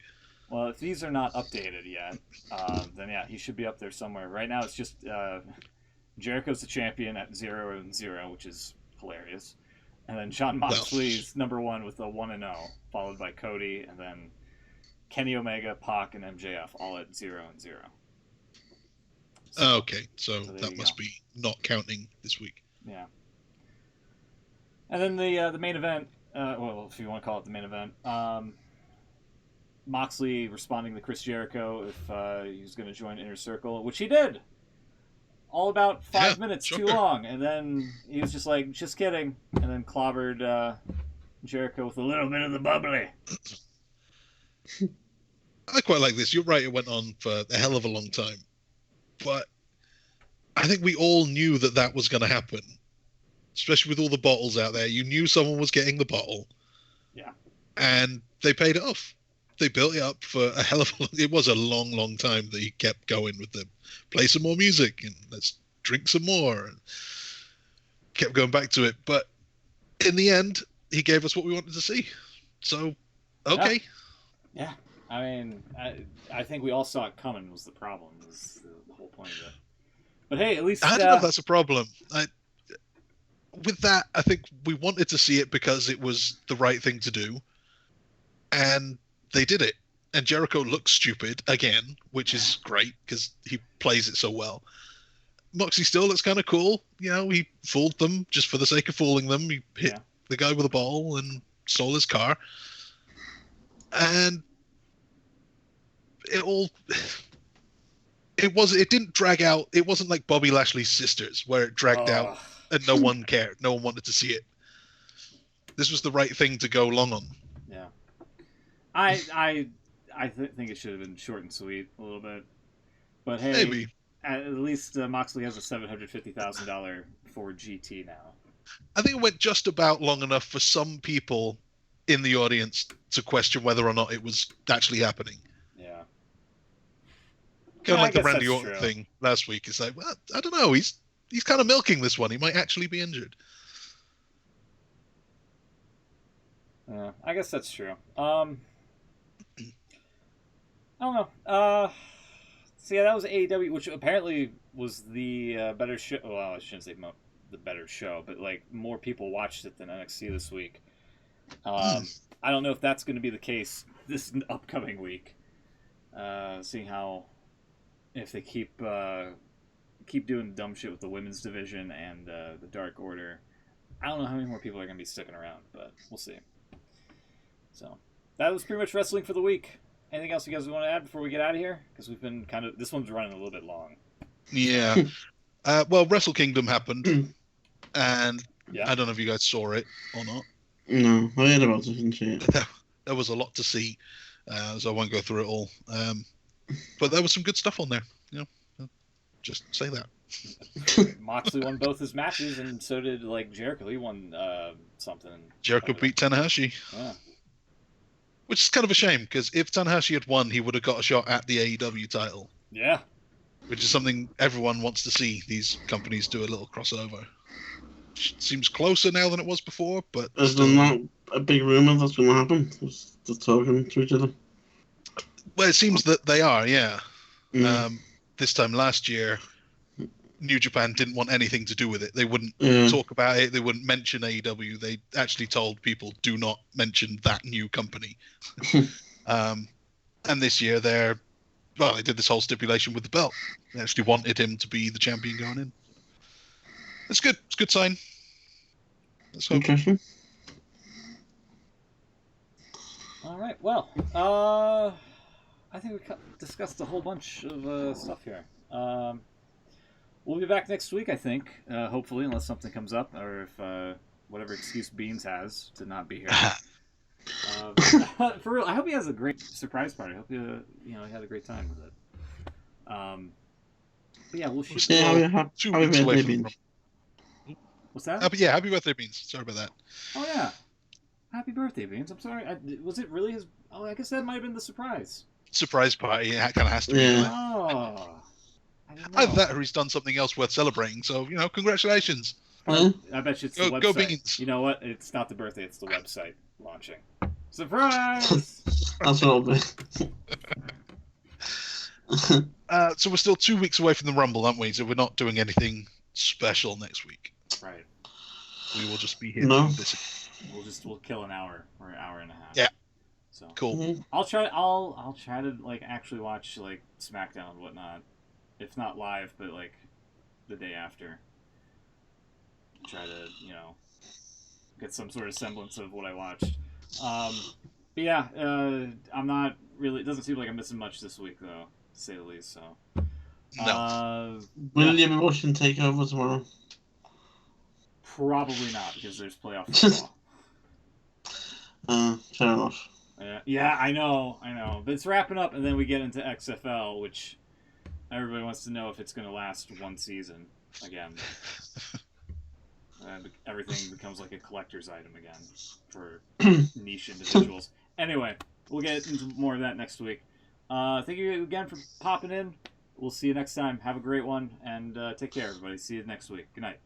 S1: Well, if these are not updated yet, then yeah, he should be up there somewhere. Right now, it's just Jericho's the champion at 0-0, which is hilarious, and then Jon Moxley's number one with a 1-0, followed by Cody, and then Kenny Omega, Pac, and MJF all at 0-0. So,
S2: okay, so that must be not counting this week.
S1: Yeah. And then the main event, well, if you want to call it the main event, Moxley responding to Chris Jericho if he was going to join Inner Circle, which he did. All about 5 minutes too long, and then he was just like, just kidding, and then clobbered Jericho with a little bit of the bubbly.
S2: I quite like this. You're right, it went on for a hell of a long time. But I think we all knew that was going to happen. Especially with all the bottles out there. You knew someone was getting the bottle.
S1: Yeah.
S2: And they paid it off. They built it up for a hell of a long... It was a long, long time that he kept going with them. Play some more music and let's drink some more. And kept going back to it. But in the end, he gave us what we wanted to see. So, okay.
S1: Yeah. I mean, I think we all saw it coming was the problem. Was the whole point of it. But hey, at least...
S2: I don't know if that's a problem. With that, I think we wanted to see it because it was the right thing to do. And they did it. And Jericho looks stupid again, which is great because he plays it so well. Moxie still looks kind of cool. You know, he fooled them just for the sake of fooling them. He hit the guy with a ball and stole his car. And it all... It didn't drag out. It wasn't like Bobby Lashley's sisters, where it dragged out and no one cared. No one wanted to see it. This was the right thing to go long on.
S1: Yeah. I think it should have been short and sweet a little bit. But hey,
S2: Maybe.
S1: At least Moxley has a $750,000 Ford GT now.
S2: I think it went just about long enough for some people in the audience to question whether or not it was actually happening.
S1: Yeah.
S2: Kind of like the
S1: guess
S2: Randy
S1: that's
S2: Orton
S1: true.
S2: thing last week. It's like, well, I don't know. He's kind of milking this one. He might actually be injured.
S1: Yeah, I guess that's true. I don't know. So yeah, that was AEW, which apparently was the better show. Well, I shouldn't say the better show, but like more people watched it than NXT this week. I don't know if that's going to be the case this upcoming week. Seeing how if they keep doing dumb shit with the women's division and the Dark Order, I don't know how many more people are going to be sticking around, but we'll see. So that was pretty much wrestling for the week. Anything else you guys want to add before we get out of here? Because we've been this one's running a little bit long.
S2: Yeah. Well, Wrestle Kingdom happened, and
S1: Yeah.
S2: I don't know if you guys saw it or not.
S3: No, I heard about it, didn't see it.
S2: There was a lot to see, so I won't go through it all. But there was some good stuff on there. You know, just say that.
S1: Moxley won both his matches, and so did Jericho. He won something.
S2: Jericho beat Tanahashi.
S1: Yeah.
S2: Which is kind of a shame, because if Tanahashi had won, he would have got a shot at the AEW title.
S1: Yeah.
S2: Which is something everyone wants to see. These companies do a little crossover. Seems closer now than it was before, but...
S3: Is there not a big rumour that's going to happen? They're talking to each other?
S2: Well, it seems that they are, yeah.
S3: Mm.
S2: This time last year, New Japan didn't want anything to do with it. They wouldn't talk about it. They wouldn't mention AEW. They actually told people, do not mention that new company. And this year, they did this whole stipulation with the belt. They actually wanted him to be the champion going in. It's good. It's a good sign. Let's hope.
S3: Interesting.
S1: All right. Well, I think we discussed a whole bunch of stuff here. We'll be back next week, I think. Hopefully, unless something comes up, or if whatever excuse Beans has to not be here. For real, I hope he has a great surprise party. I hope he had a great time with it. But yeah, we'll shoot.
S3: Yeah,
S2: 2
S3: happy
S2: weeks away
S3: birthday,
S2: from.
S3: Beans.
S1: What's that?
S2: Happy birthday, Beans. Sorry about that.
S1: Oh yeah, happy birthday, Beans. I'm sorry. Was it really his? Oh, I guess that might have been the surprise.
S2: Surprise party. It kind of has to be.
S3: Yeah.
S1: Oh. I didn't know.
S2: Either that or he's done something else worth celebrating. So, congratulations.
S3: Huh?
S1: I bet you it's the website.
S2: Go Beans.
S1: You know what? It's not the birthday. It's the website launching. Surprise!
S3: That's what it'll be.
S2: So we're still 2 weeks away from the Rumble, aren't we? So we're not doing anything special next week.
S1: Right.
S2: We will just be here.
S3: No.
S1: We'll kill an hour or an hour and a half.
S2: Yeah.
S1: So
S2: Cool.
S3: Mhm.
S1: I'll try to actually watch SmackDown and whatnot, if not live, but the day after. Try to get some sort of semblance of what I watched. But yeah, I'm not really. It doesn't seem like I'm missing much this week though, to say the least. So.
S2: No.
S3: Will you be watching TakeOver tomorrow?
S1: Probably not, because there's playoff football.
S3: Fair enough.
S1: Yeah, I know. But it's wrapping up, and then we get into XFL, which everybody wants to know if it's going to last one season again. Everything becomes like a collector's item again for niche individuals. Anyway, we'll get into more of that next week. Thank you again for popping in. We'll see you next time. Have a great one, and take care, everybody. See you next week. Good night.